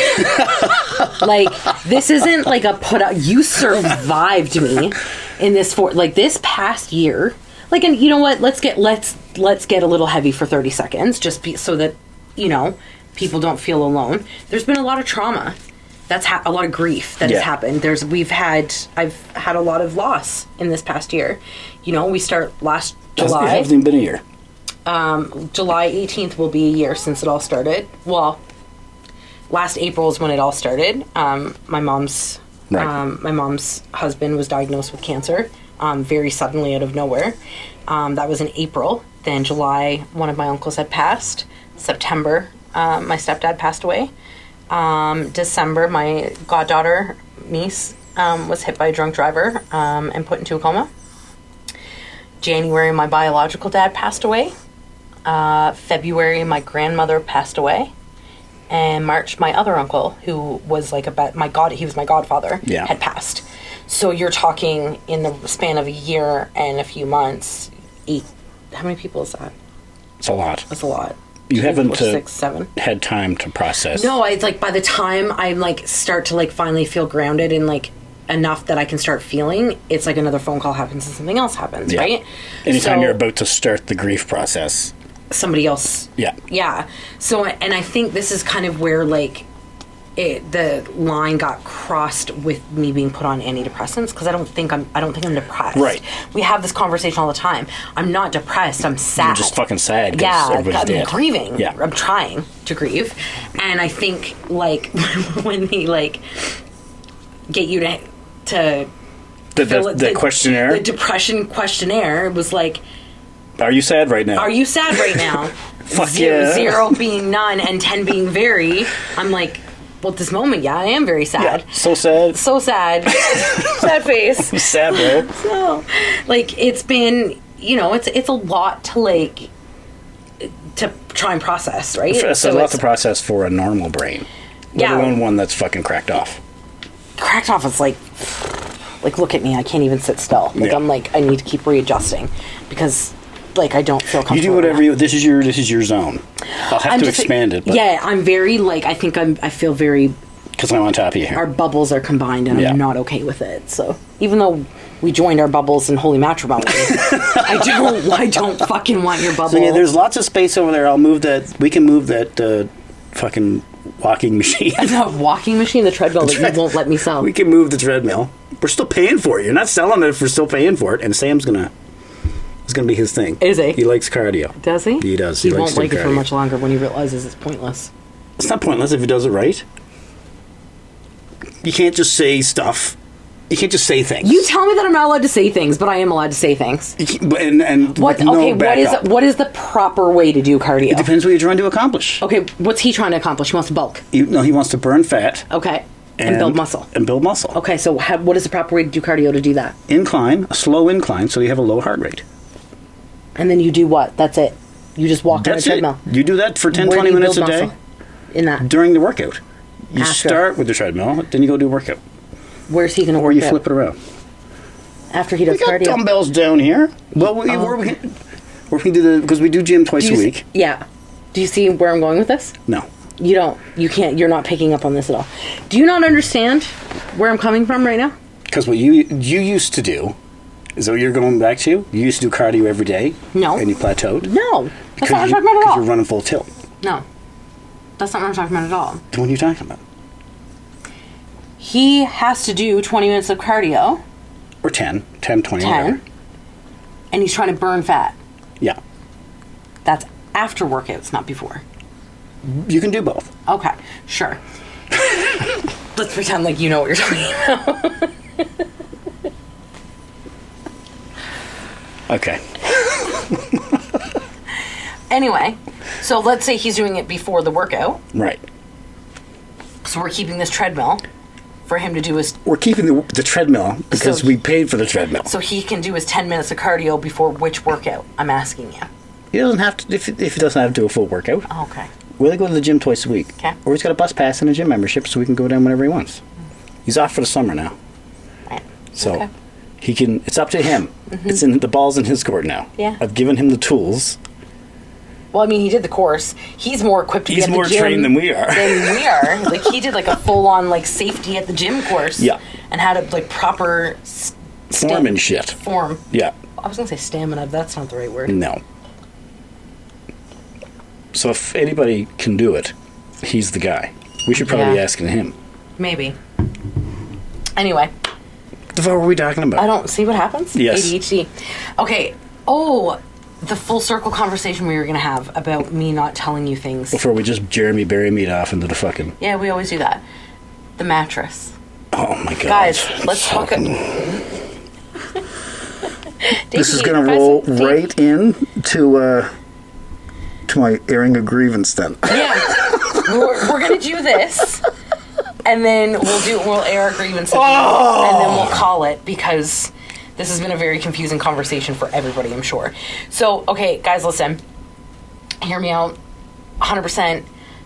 Like, this isn't like a put out. You survived me in this this past year. Like, and you know what? Let's get a little heavy for 30 seconds, so that people don't feel alone. There's been a lot of trauma. That's a lot of grief that has happened. I've had a lot of loss in this past year. We start last July. It hasn't even been a year. July 18th will be a year since it all started. Well, last April is when it all started. My mom's husband was diagnosed with cancer very suddenly out of nowhere. That was in April. Then July, one of my uncles had passed. September, my stepdad passed away. December, my goddaughter, niece, was hit by a drunk driver and put into a coma. January, my biological dad passed away. February, my grandmother passed away. And March, my other uncle, who was he was my godfather, had passed. So you're talking in the span of a year and a few months, 8. How many people is that? It's a lot. That's a lot. You haven't 6, 7 had time to process. No, it's like by the time I start to finally feel grounded and enough that I can start feeling, it's like another phone call happens and something else happens, right? Anytime you're about to start the grief process, somebody else. Yeah. So, and I think this is kind of where the line got crossed with me being put on antidepressants, because I don't think I'm depressed. Right. We have this conversation all the time. I'm not depressed. I'm sad. You're just fucking sad. Yeah, everybody's dead. I'm grieving. Yeah. I'm trying to grieve, and I think when they get you to the questionnaire, the depression questionnaire, was like, are you sad right now? Are you sad right now? Fuck yeah. 0 being none and 10 being very. I'm like, well, at this moment, I am very sad. Yeah, so sad. So sad. Sad face. Sad, bro. So, it's been, it's a lot to try and process, right? It's a lot to process for a normal brain. Let alone one that's fucking cracked off. Cracked off is look at me, I can't even sit still. I need to keep readjusting because I don't feel comfortable. You do whatever this is your zone. I'll have to expand it. But yeah, I'm very I feel very, because I'm on top of you here. Our bubbles are combined and I'm not okay with it. So even though we joined our bubbles in holy matrimony, I don't fucking want your bubble. So there's lots of space over there. I'll move that. We can move that fucking walking machine. The walking machine, the treadmill that you won't let me sell. We can move the treadmill. We're still paying for it. You're not selling it if we're still paying for it. And Sam's it's gonna be his thing. Is he? He likes cardio. Does he? He does. He won't like it for much longer when he realizes it's pointless. It's not pointless if he does it right. You can't just say stuff. You can't just say things. You tell me that I'm not allowed to say things, but I am allowed to say things. What is the proper way to do cardio? It depends what you're trying to accomplish. Okay, what's he trying to accomplish? He wants to bulk. He wants to burn fat. Okay. And build muscle. Okay, so what is the proper way to do cardio to do that? Incline, a slow incline, so you have a low heart rate. And then you do what? That's it. You just walk on a treadmill. You do that for 10, 20 minutes a day. In that? During the workout. You start with the treadmill, then you go do a workout. Where's he going to work out? Or you flip it around. After he does cardio? We got dumbbells down here. Well, we can do because we do gym twice a week. Yeah. Do you see where I'm going with this? No. You don't. You can't. You're not picking up on this at all. Do you not understand where I'm coming from right now? Because what you used to do, is that what you're going back to? You used to do cardio every day? No. And you plateaued? No. That's not what I'm talking about at Because all. you're running full tilt. No. That's not what I'm talking about at all. Then what are you talking about? He has to do 20 minutes of cardio. Or 10, 20, 10. whatever. And he's trying to burn fat. Yeah. That's after workouts, not before. You can do both. Okay, sure. Let's pretend like you know what you're talking about. Okay. Anyway, so let's say he's doing it before the workout. Right. So we're keeping this treadmill for him to do his... We're keeping the treadmill because So- we paid for the treadmill. So he can do his 10 minutes of cardio before which workout? I'm asking you. He doesn't have to, if he doesn't have to do a full workout. Okay. We only go to the gym twice a week. Okay. Or he's got a bus pass and a gym membership so we can go down whenever he wants. He's off for the summer now. Right. So Okay. he can, it's up to him. It's in the ball's in his court now. Yeah. I've given him the tools. Well, I mean, he did the course. He's more equipped to He's get the more gym trained than we are. Like, he did, like, a full-on, like, safety at the gym course. Yeah. And had a, like, proper... Form and shit. Form. Yeah. I was going to say stamina. That's not the right word. No. So if anybody can do it, he's the guy. We should probably be Yeah. asking him. Maybe. Anyway. What the fuck were we talking about? I don't see what happens. Yes. ADHD. Okay. Oh, the full circle conversation we were going to have about me not telling you things. Before we just Jeremy bury meat off into the fucking... Yeah, we always do that. The mattress. Oh my god. Guys, let's talk... This is going to roll right in to my airing a grievance then. Yeah. We're going to do this. And then we'll air our grievances. And then we'll call it because... This has been a very confusing conversation for everybody, I'm sure. So, okay, guys, listen. Hear me out. 100%.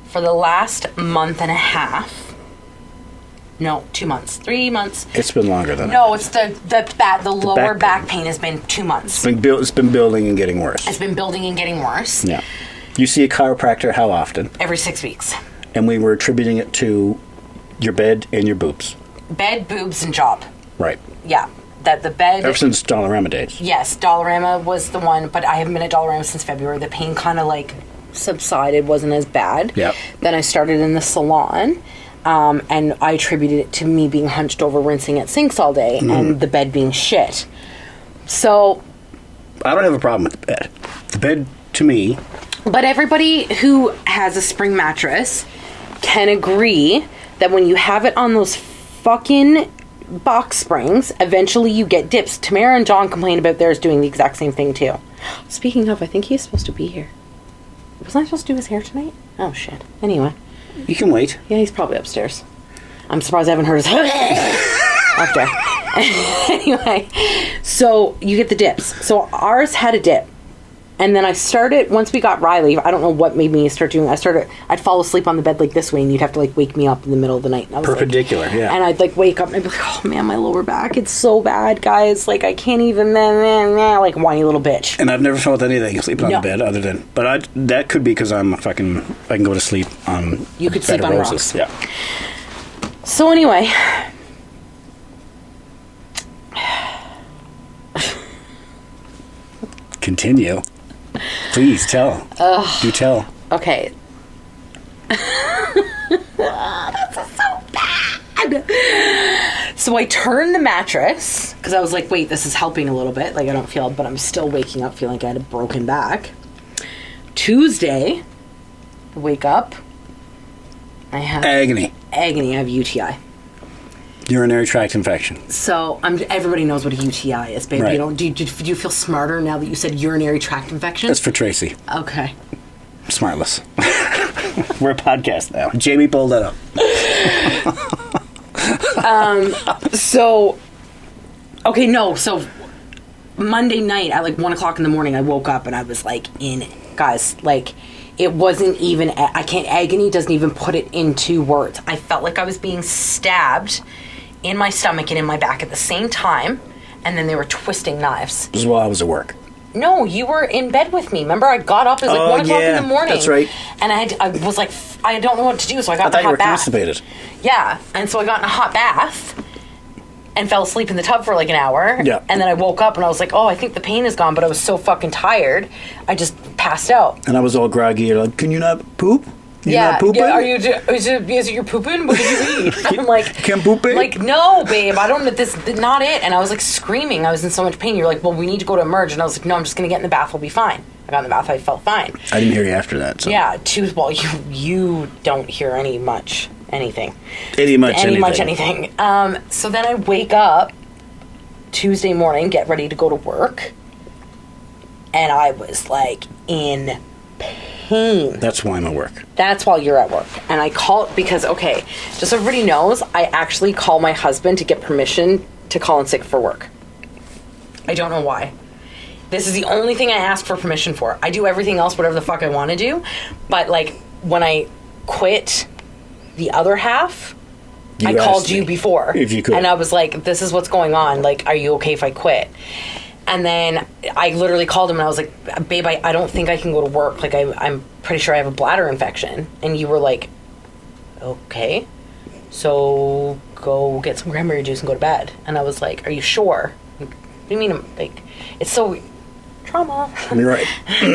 For the last month and a half. No, 2 months. 3 months. It's been longer than No, it's the lower back back pain has been 2 months. It's been building and getting worse. It's been building and getting worse. Yeah. You see a chiropractor how often? Every 6 weeks. And we were attributing it to your bed and your boobs. Bed, boobs, and job. Right. Yeah. That the bed... Ever since Dollarama days. Yes, Dollarama was the one, but I haven't been at Dollarama since February. The pain kind of like subsided, wasn't as bad. Yep. Then I started in the salon, and I attributed it to me being hunched over rinsing at sinks all day and the bed being shit. So... I don't have a problem with the bed. The bed, to me... But everybody who has a spring mattress can agree that when you have it on those fucking... box springs, eventually you get dips. Tamara and John complain about theirs doing the exact same thing too. Speaking of, I think he's supposed to be here. Wasn't I supposed to do his hair tonight? Oh shit. Anyway. You can wait. Yeah, he's probably upstairs. I'm surprised I haven't heard his up there. Anyway, so you get the dips. So ours had a dip. And then I started, once we got Riley, I don't know what made me start doing, I'd fall asleep on the bed like this way and you'd have to like wake me up in the middle of the night. And I was Perpendicular, like, yeah. And I'd like wake up and I'd be like, oh man, my lower back, it's so bad, guys. Like I can't even, like whiny little bitch. And I've never felt anything sleeping on No. the bed other than... But that could be because I'm I can go to sleep on... You could bed sleep of on roses. rocks. Yeah. So anyway. Continue. Please tell. Do tell. Okay. This is so bad. So I turned the mattress because I was like, wait, this is helping a little bit. Like I don't feel, but I'm still waking up feeling like I had a broken back. Tuesday, I wake up. I have Agony. agony. I have UTI. Urinary tract infection. So everybody knows what a UTI is, babe. Right. You don't. Do you feel smarter now that you said urinary tract infection? That's for Tracy. Okay. Smartless. We're a podcast now. Jamie pulled that up. So, okay, no. So Monday night at like 1 o'clock in the morning, I woke up and I was like in it, guys. Like it wasn't even. I can't. Agony doesn't even put it into words. I felt like I was being stabbed in my stomach and in my back at the same time, and then they were twisting knives. This is while I was at work. No, you were in bed with me. Remember, I got up. It was like 1 o'clock in the morning. That's right. And I was like, I don't know what to do, so I got in thought a you were hot bath. constipated. Yeah, and so I got in a hot bath and fell asleep in the tub for like an hour. Yeah. And then I woke up and I was like, oh, I think the pain is gone, but I was so fucking tired, I just passed out. And I was all groggy. You're like, can you not poop? You not pooping? Are you? Is it your pooping? What did you eat? I'm like, can't poop it? Like, no, babe, I don't. This not it. And I was like screaming. I was in so much pain. You're like, well, we need to go to emerge. And I was like, no, I'm just gonna get in the bath. I'll be fine. I got in the bath. I felt fine. I didn't hear you after that. So. Yeah, well, you don't hear anything. So then I wake up Tuesday morning, get ready to go to work, and I was like in pain. That's why I'm at work. That's while you're at work. And I call because, okay, just so everybody knows, I actually call my husband to get permission to call in sick for work. I don't know why. This is the only thing I ask for permission for. I do everything else, whatever the fuck I want to do. But, like, when I quit the other half, I called you before. If you could. And I was like, this is what's going on. Like, are you okay if I quit? And then I literally called him and I was like, babe, I don't think I can go to work. Like, I'm pretty sure I have a bladder infection. And you were like, okay, so go get some cranberry juice and go to bed. And I was like, are you sure? Like, what do you mean? Like, it's so trauma. You're right.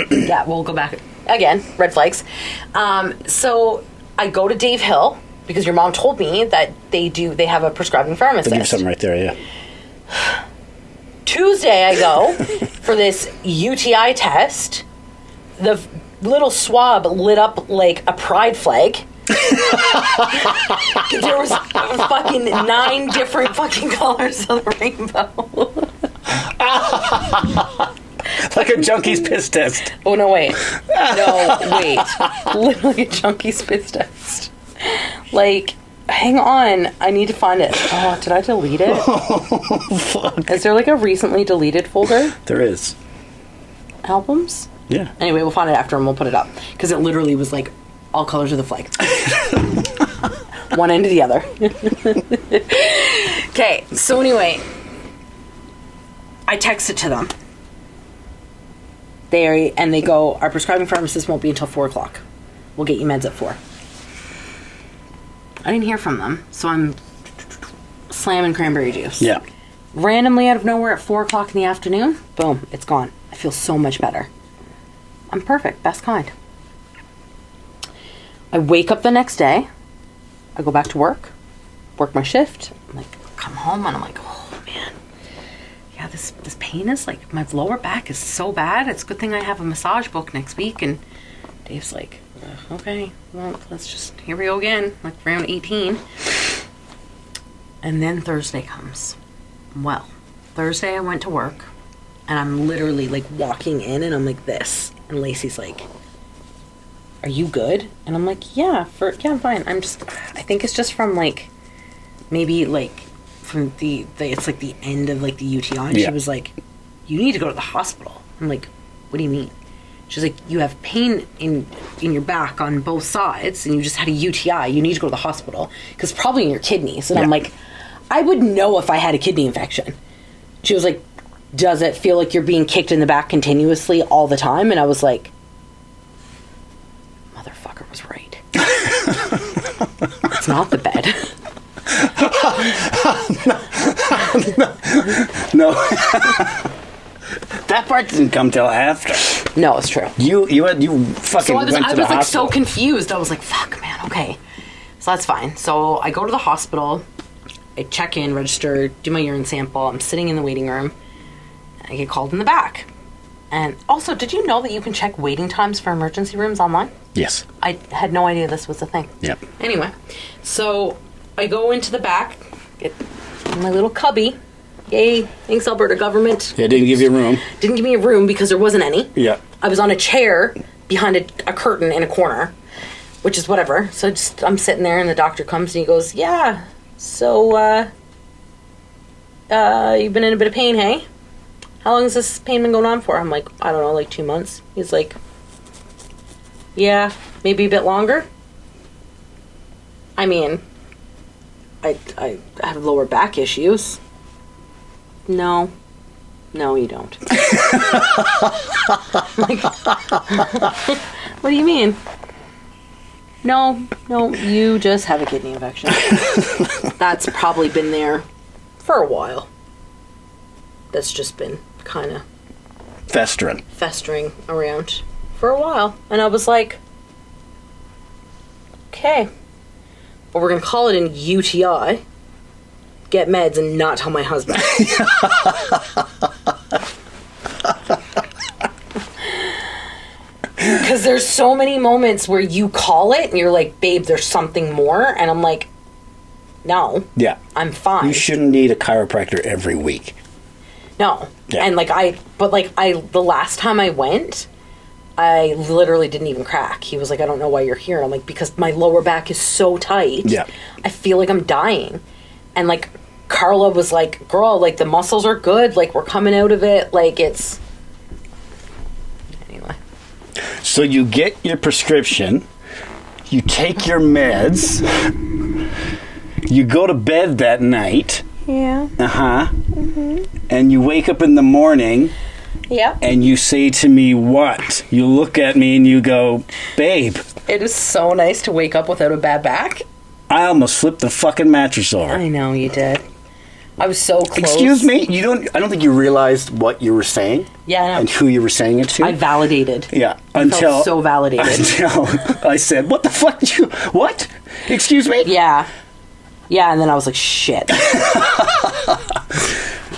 Yeah, we'll go back again. Red flags. So I go to Dave Hill because your mom told me that they have a prescribing pharmacist. They give something right there, yeah. Tuesday I go for this UTI test. The little swab lit up like a pride flag. There was fucking 9 different fucking colors of the rainbow. Like a junkie's piss test. Oh, no, wait. No, wait. Literally a junkie's piss test. Like, hang on. I need to find it. Oh, did I delete it? Oh, fuck. Is there like a recently deleted folder? There is. Albums? Yeah. Anyway, we'll find it after and we'll put it up. Because it literally was like all colors of the flag. One end to the other. Okay, so anyway, I text it to them. They go, our prescribing pharmacist won't be until 4 o'clock. We'll get you meds at 4. I didn't hear from them, so I'm slamming cranberry juice. Yeah. Randomly out of nowhere at 4 o'clock in the afternoon, boom, it's gone. I feel so much better. I'm perfect, best kind. I wake up the next day, I go back to work my shift, I'm like, come home, and I'm like, oh man, yeah, this pain is like, my lower back is so bad, it's a good thing I have a massage book next week. And Dave's like, okay, well, let's just, here we go again, like around 18. And then Thursday comes. Well, Thursday I went to work, and I'm literally like walking in, and I'm like this, and Lacey's like, are you good? And I'm like, yeah, I'm fine. I think it's just from like, maybe like from the it's like the end of like the UTI. And yeah. She was like, you need to go to the hospital. I'm like, what do you mean? She's like, you have pain in your back on both sides, and you just had a UTI. You need to go to the hospital because probably in your kidneys. And yeah. I'm like, I would know if I had a kidney infection. She was like, does it feel like you're being kicked in the back continuously all the time? And I was like, motherfucker was right. It's not the bed. No. That part didn't come till after. No, it's true. You fucking went to the hospital. I was like so confused. I was like, fuck, man, okay. So that's fine. So I go to the hospital. I check in, register, do my urine sample. I'm sitting in the waiting room. I get called in the back. And also, did you know that you can check waiting times for emergency rooms online? Yes. I had no idea this was a thing. Yep. Anyway, so I go into the back, get my little cubby. Yay, thanks Alberta government. Yeah, didn't give you a room. Didn't give me a room because there wasn't any. Yeah. I was on a chair behind a curtain in a corner, which is whatever. So I'm sitting there and the doctor comes and he goes, yeah, so, you've been in a bit of pain, hey? How long has this pain been going on for? I'm like, I don't know, like 2 months. He's like, yeah, maybe a bit longer. I mean, I have lower back issues. No. No, you don't. Like, what do you mean? No, you just have a kidney infection. That's probably been there for a while. That's just been kind of festering around for a while. And I was like, okay, but we're going to call it an UTI, get meds, and not tell my husband. Because there's so many moments where you call it and you're like, babe, there's something more. And I'm like, no. Yeah. I'm fine. You shouldn't need a chiropractor every week. No. Yeah. And the last time I went, I literally didn't even crack. He was like, I don't know why you're here. And I'm like, because my lower back is so tight. Yeah. I feel like I'm dying. And like, Carla was like, girl, like the muscles are good. Like, we're coming out of it. Like, it's... Anyway. So you get your prescription, you take your meds, you go to bed that night. Yeah. And you wake up in the morning. Yeah. And you say to me, what? You look at me and you go, babe. It is so nice to wake up without a bad back. I almost flipped the fucking mattress over. I know you did. I was so close. Excuse me? I don't think you realized what you were saying. Yeah, I know. And who you were saying it to. I validated. Yeah. I felt so validated. Until I said, what the fuck did you... What? Excuse me? Yeah. Yeah, and then I was like, shit.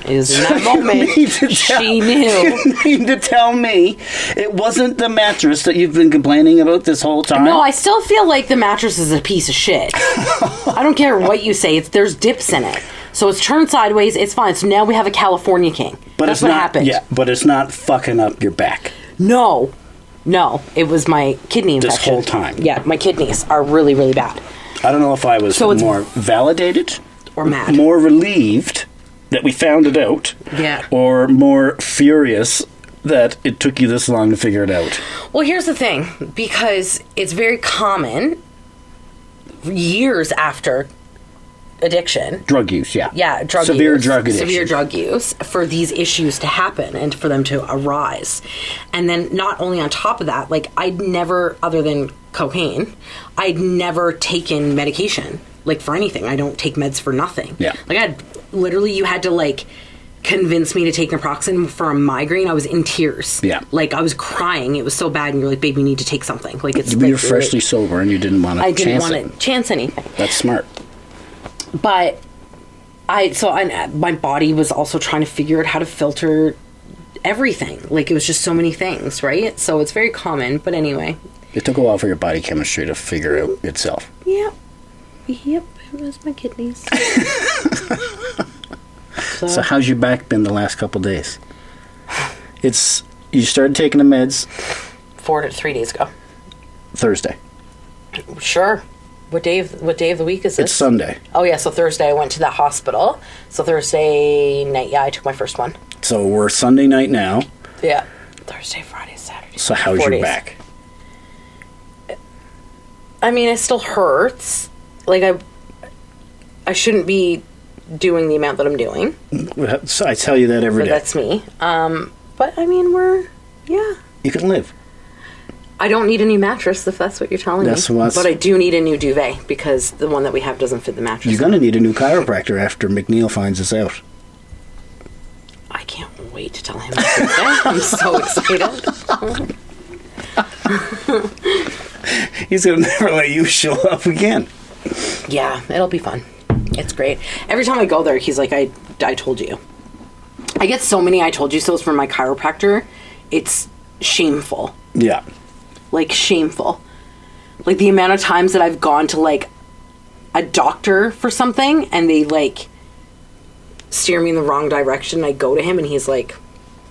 It was in that moment she knew. You didn't mean to tell me it wasn't the mattress that you've been complaining about this whole time? No, I still feel like the mattress is a piece of shit. I don't care what you say. There's dips in it. So it's turned sideways. It's fine. So now we have a California king. But That's what happened. Yeah, but it's not fucking up your back. No. It was my kidney infection. This whole time. Yeah, my kidneys are really, really bad. I don't know if I was more validated or mad, more relieved that we found it out, or more furious that it took you this long to figure it out. Well, here's the thing, because it's very common years after addiction, drug use, severe drug addiction, severe drug use, for these issues to happen and for them to arise. And then not only on top of that, like, I'd never, other than cocaine, I'd never taken medication, like, for anything. I don't take meds for nothing. Yeah. Like, you had to, like, convince me to take naproxen for a migraine. I was in tears. Yeah. Like, I was crying. It was so bad, and you're like, babe, you need to take something. Like, it's... You're freshly sober, and you didn't want to chance it. I didn't want to chance anything. That's smart. But my body was also trying to figure out how to filter everything. Like, it was just so many things, right? So it's very common. But anyway. It took a while for your body chemistry to figure out itself. Yep. It was my kidneys. So how's your back been the last couple days? You started taking the meds 3 days ago. Thursday. Sure. What day of the week is this? It's Sunday. Oh yeah, so Thursday I went to the hospital. So Thursday night, I took my first one. So we're Sunday night now. Yeah. Thursday, Friday, Saturday. So how's your back? I mean, it still hurts. Like, I shouldn't be doing the amount that I'm doing. So I tell you that every day. That's me. But I mean, you can live. I don't need a new mattress, if that's what you're telling me. But I do need a new duvet, because the one that we have doesn't fit the mattress. You're going to need a new chiropractor after McNeil finds us out. I can't wait to tell him that. I'm so excited. He's going to never let you show up again. Yeah, it'll be fun. It's great. Every time I go there, he's like, I told you. I get so many I told you so's from my chiropractor. It's shameful. Yeah. Like, shameful. Like, the amount of times that I've gone to, like, a doctor for something, and they, like, steer me in the wrong direction, and I go to him, and he's like,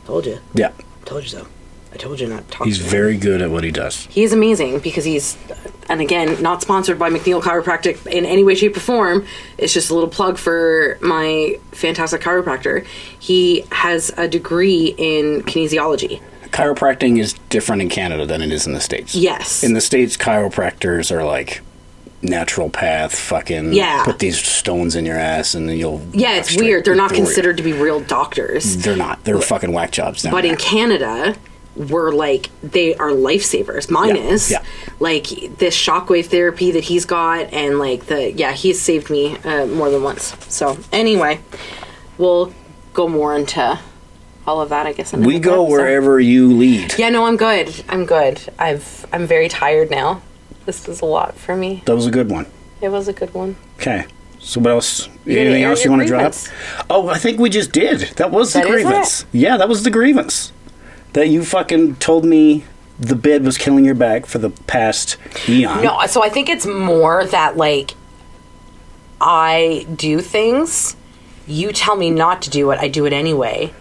told you. Yeah. Told you so. I told you not to talk to He's very good at what he does. He is amazing, because he's, and again, not sponsored by McNeil Chiropractic in any way, shape, or form. It's just a little plug for my fantastic chiropractor. He has a degree in kinesiology. Chiropractic is different in Canada than it is in the States. Yes. In the States, chiropractors are like natural path, fucking put these stones in your ass and then you'll... Yeah, it's weird. They're not considered to be real doctors. They're not. They're fucking whack jobs down But there. in Canada, we're like, they are lifesavers. Mine is. Yeah. Like, this shockwave therapy that he's got, and like he's saved me more than once. So, anyway, we'll go more into all of that, I guess. We go wherever you lead. Yeah, no, I'm good. I'm very tired now. This was a lot for me. That was a good one. It was a good one. Okay. So what else? Anything else you want to drop? Oh, I think we just did. That was the grievance. Yeah, that was the grievance. That you fucking told me the bed was killing your back for the past eon. No, so I think it's more that, like, I do things, you tell me not to do it, I do it anyway.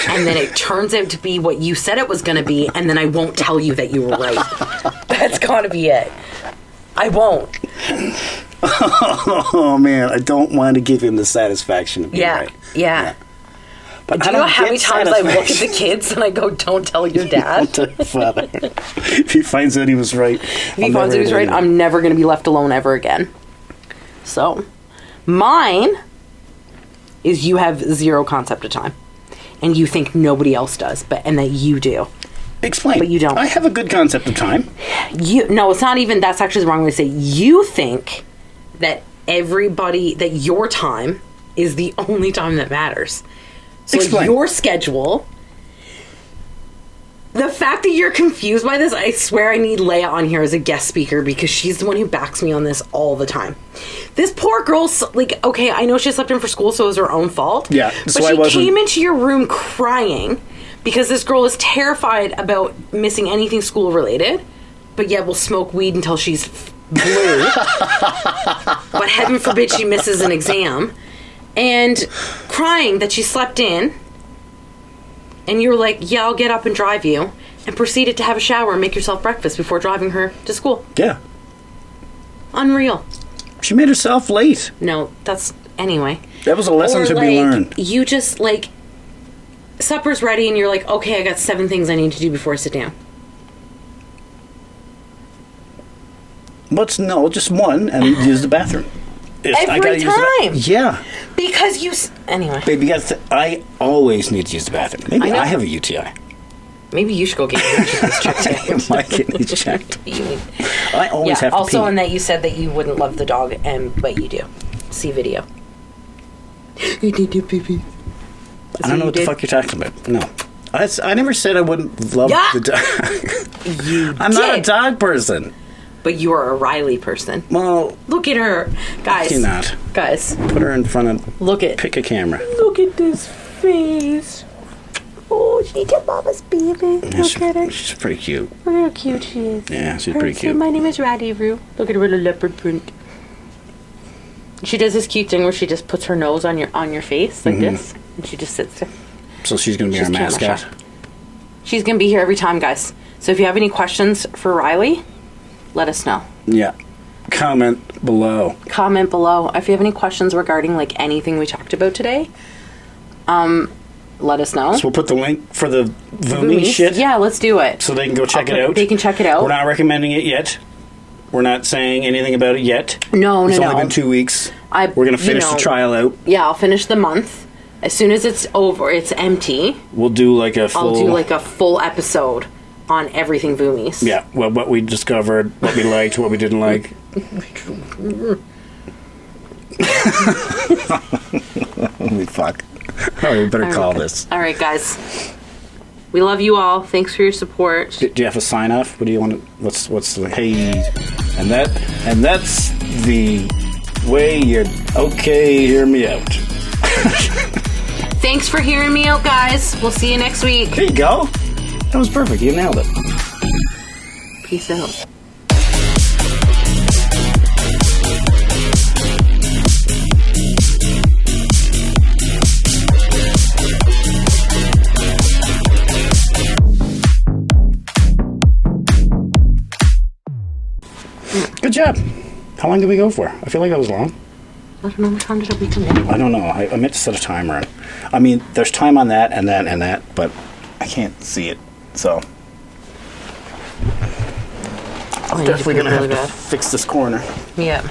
And then it turns out to be what you said it was going to be, and then I won't tell you that you were right. That's got to be it. I won't. Oh, man. I don't want to give him the satisfaction of being right. Yeah. But do you know how many times I look at the kids and I go, don't tell your dad? Don't tell your father. If he finds out he was right. If he finds out he was right, I'm never going to be left alone ever again. So, mine is you have zero concept of time. And you think nobody else does, and that you do. Explain. But you don't. I have a good concept of time. No, it's not even, that's actually the wrong way to say. You think that that your time is the only time that matters. So Explain. Your schedule, the fact that you're confused by this, I swear I need Leia on here as a guest speaker because she's the one who backs me on this all the time. This poor girl's, like, okay, I know she slept in for school, so it was her own fault. Yeah, but she came into your room crying because this girl is terrified about missing anything school related, but yet will smoke weed until she's blue. But heaven forbid she misses an exam. And crying that she slept in. And you were like, yeah, I'll get up and drive you. And proceeded to have a shower and make yourself breakfast before driving her to school. Yeah. Unreal. She made herself late. No, that's... Anyway. That was a lesson to be learned. You just, like... Supper's ready and you're like, okay, I got 7 things I need to do before I sit down. No, just one, and use the bathroom. Every time. Yeah. Because you... Anyway. Baby, I always need to use the bathroom. Maybe I have a UTI. Maybe you should go get your kidneys checked. My kidneys checked. I always have to also, pee. and that you said that you wouldn't love the dog, but you do. See video. You did do pee-pee. I don't know what the fuck you're talking about. No. I never said I wouldn't love the dog. I'm not a dog person. But you are a Riley person. Well, look at her, guys. You're not. Guys, put her in front of. Pick a camera. Look at this face. Oh, she's your mama's baby. Yeah, look at her. She's pretty cute. Look how cute she is. Yeah, she's pretty cute. My name is Radiru. Look at her little leopard print. She does this cute thing where she just puts her nose on your face like this, and she just sits there. So she's gonna be our mascot. She's gonna be here every time, guys. So if you have any questions for Riley, let us know. Yeah. Comment below. Comment below. If you have any questions regarding like anything we talked about today, let us know. So we'll put the link for the Voomie shit. Yeah, let's do it. So they can go check it out. They can check it out. We're not recommending it yet. We're not saying anything about it yet. No. It's only been 2 weeks. We're going to finish the trial out. Yeah, I'll finish the month. As soon as it's over, it's empty. We'll do like a full... I'll do like a full episode on everything Voomies. Yeah, what we discovered, what we liked, what we didn't like. Holy fuck. Oh, we better call this. All right, guys. We love you all. Thanks for your support. Do you have a sign off? What do you want to... What's the... Hey... And that's the way you're... Okay, hear me out. Thanks for hearing me out, guys. We'll see you next week. There you go. That was perfect. You nailed it. Peace out. Good job. How long did we go for? I feel like that was long. I don't know. What time did we come in? I don't know. I meant to set a timer. I mean, there's time on that and that and that, but I can't see it. So I'm need to definitely pee gonna have really to bad. fix this corner. Yeah.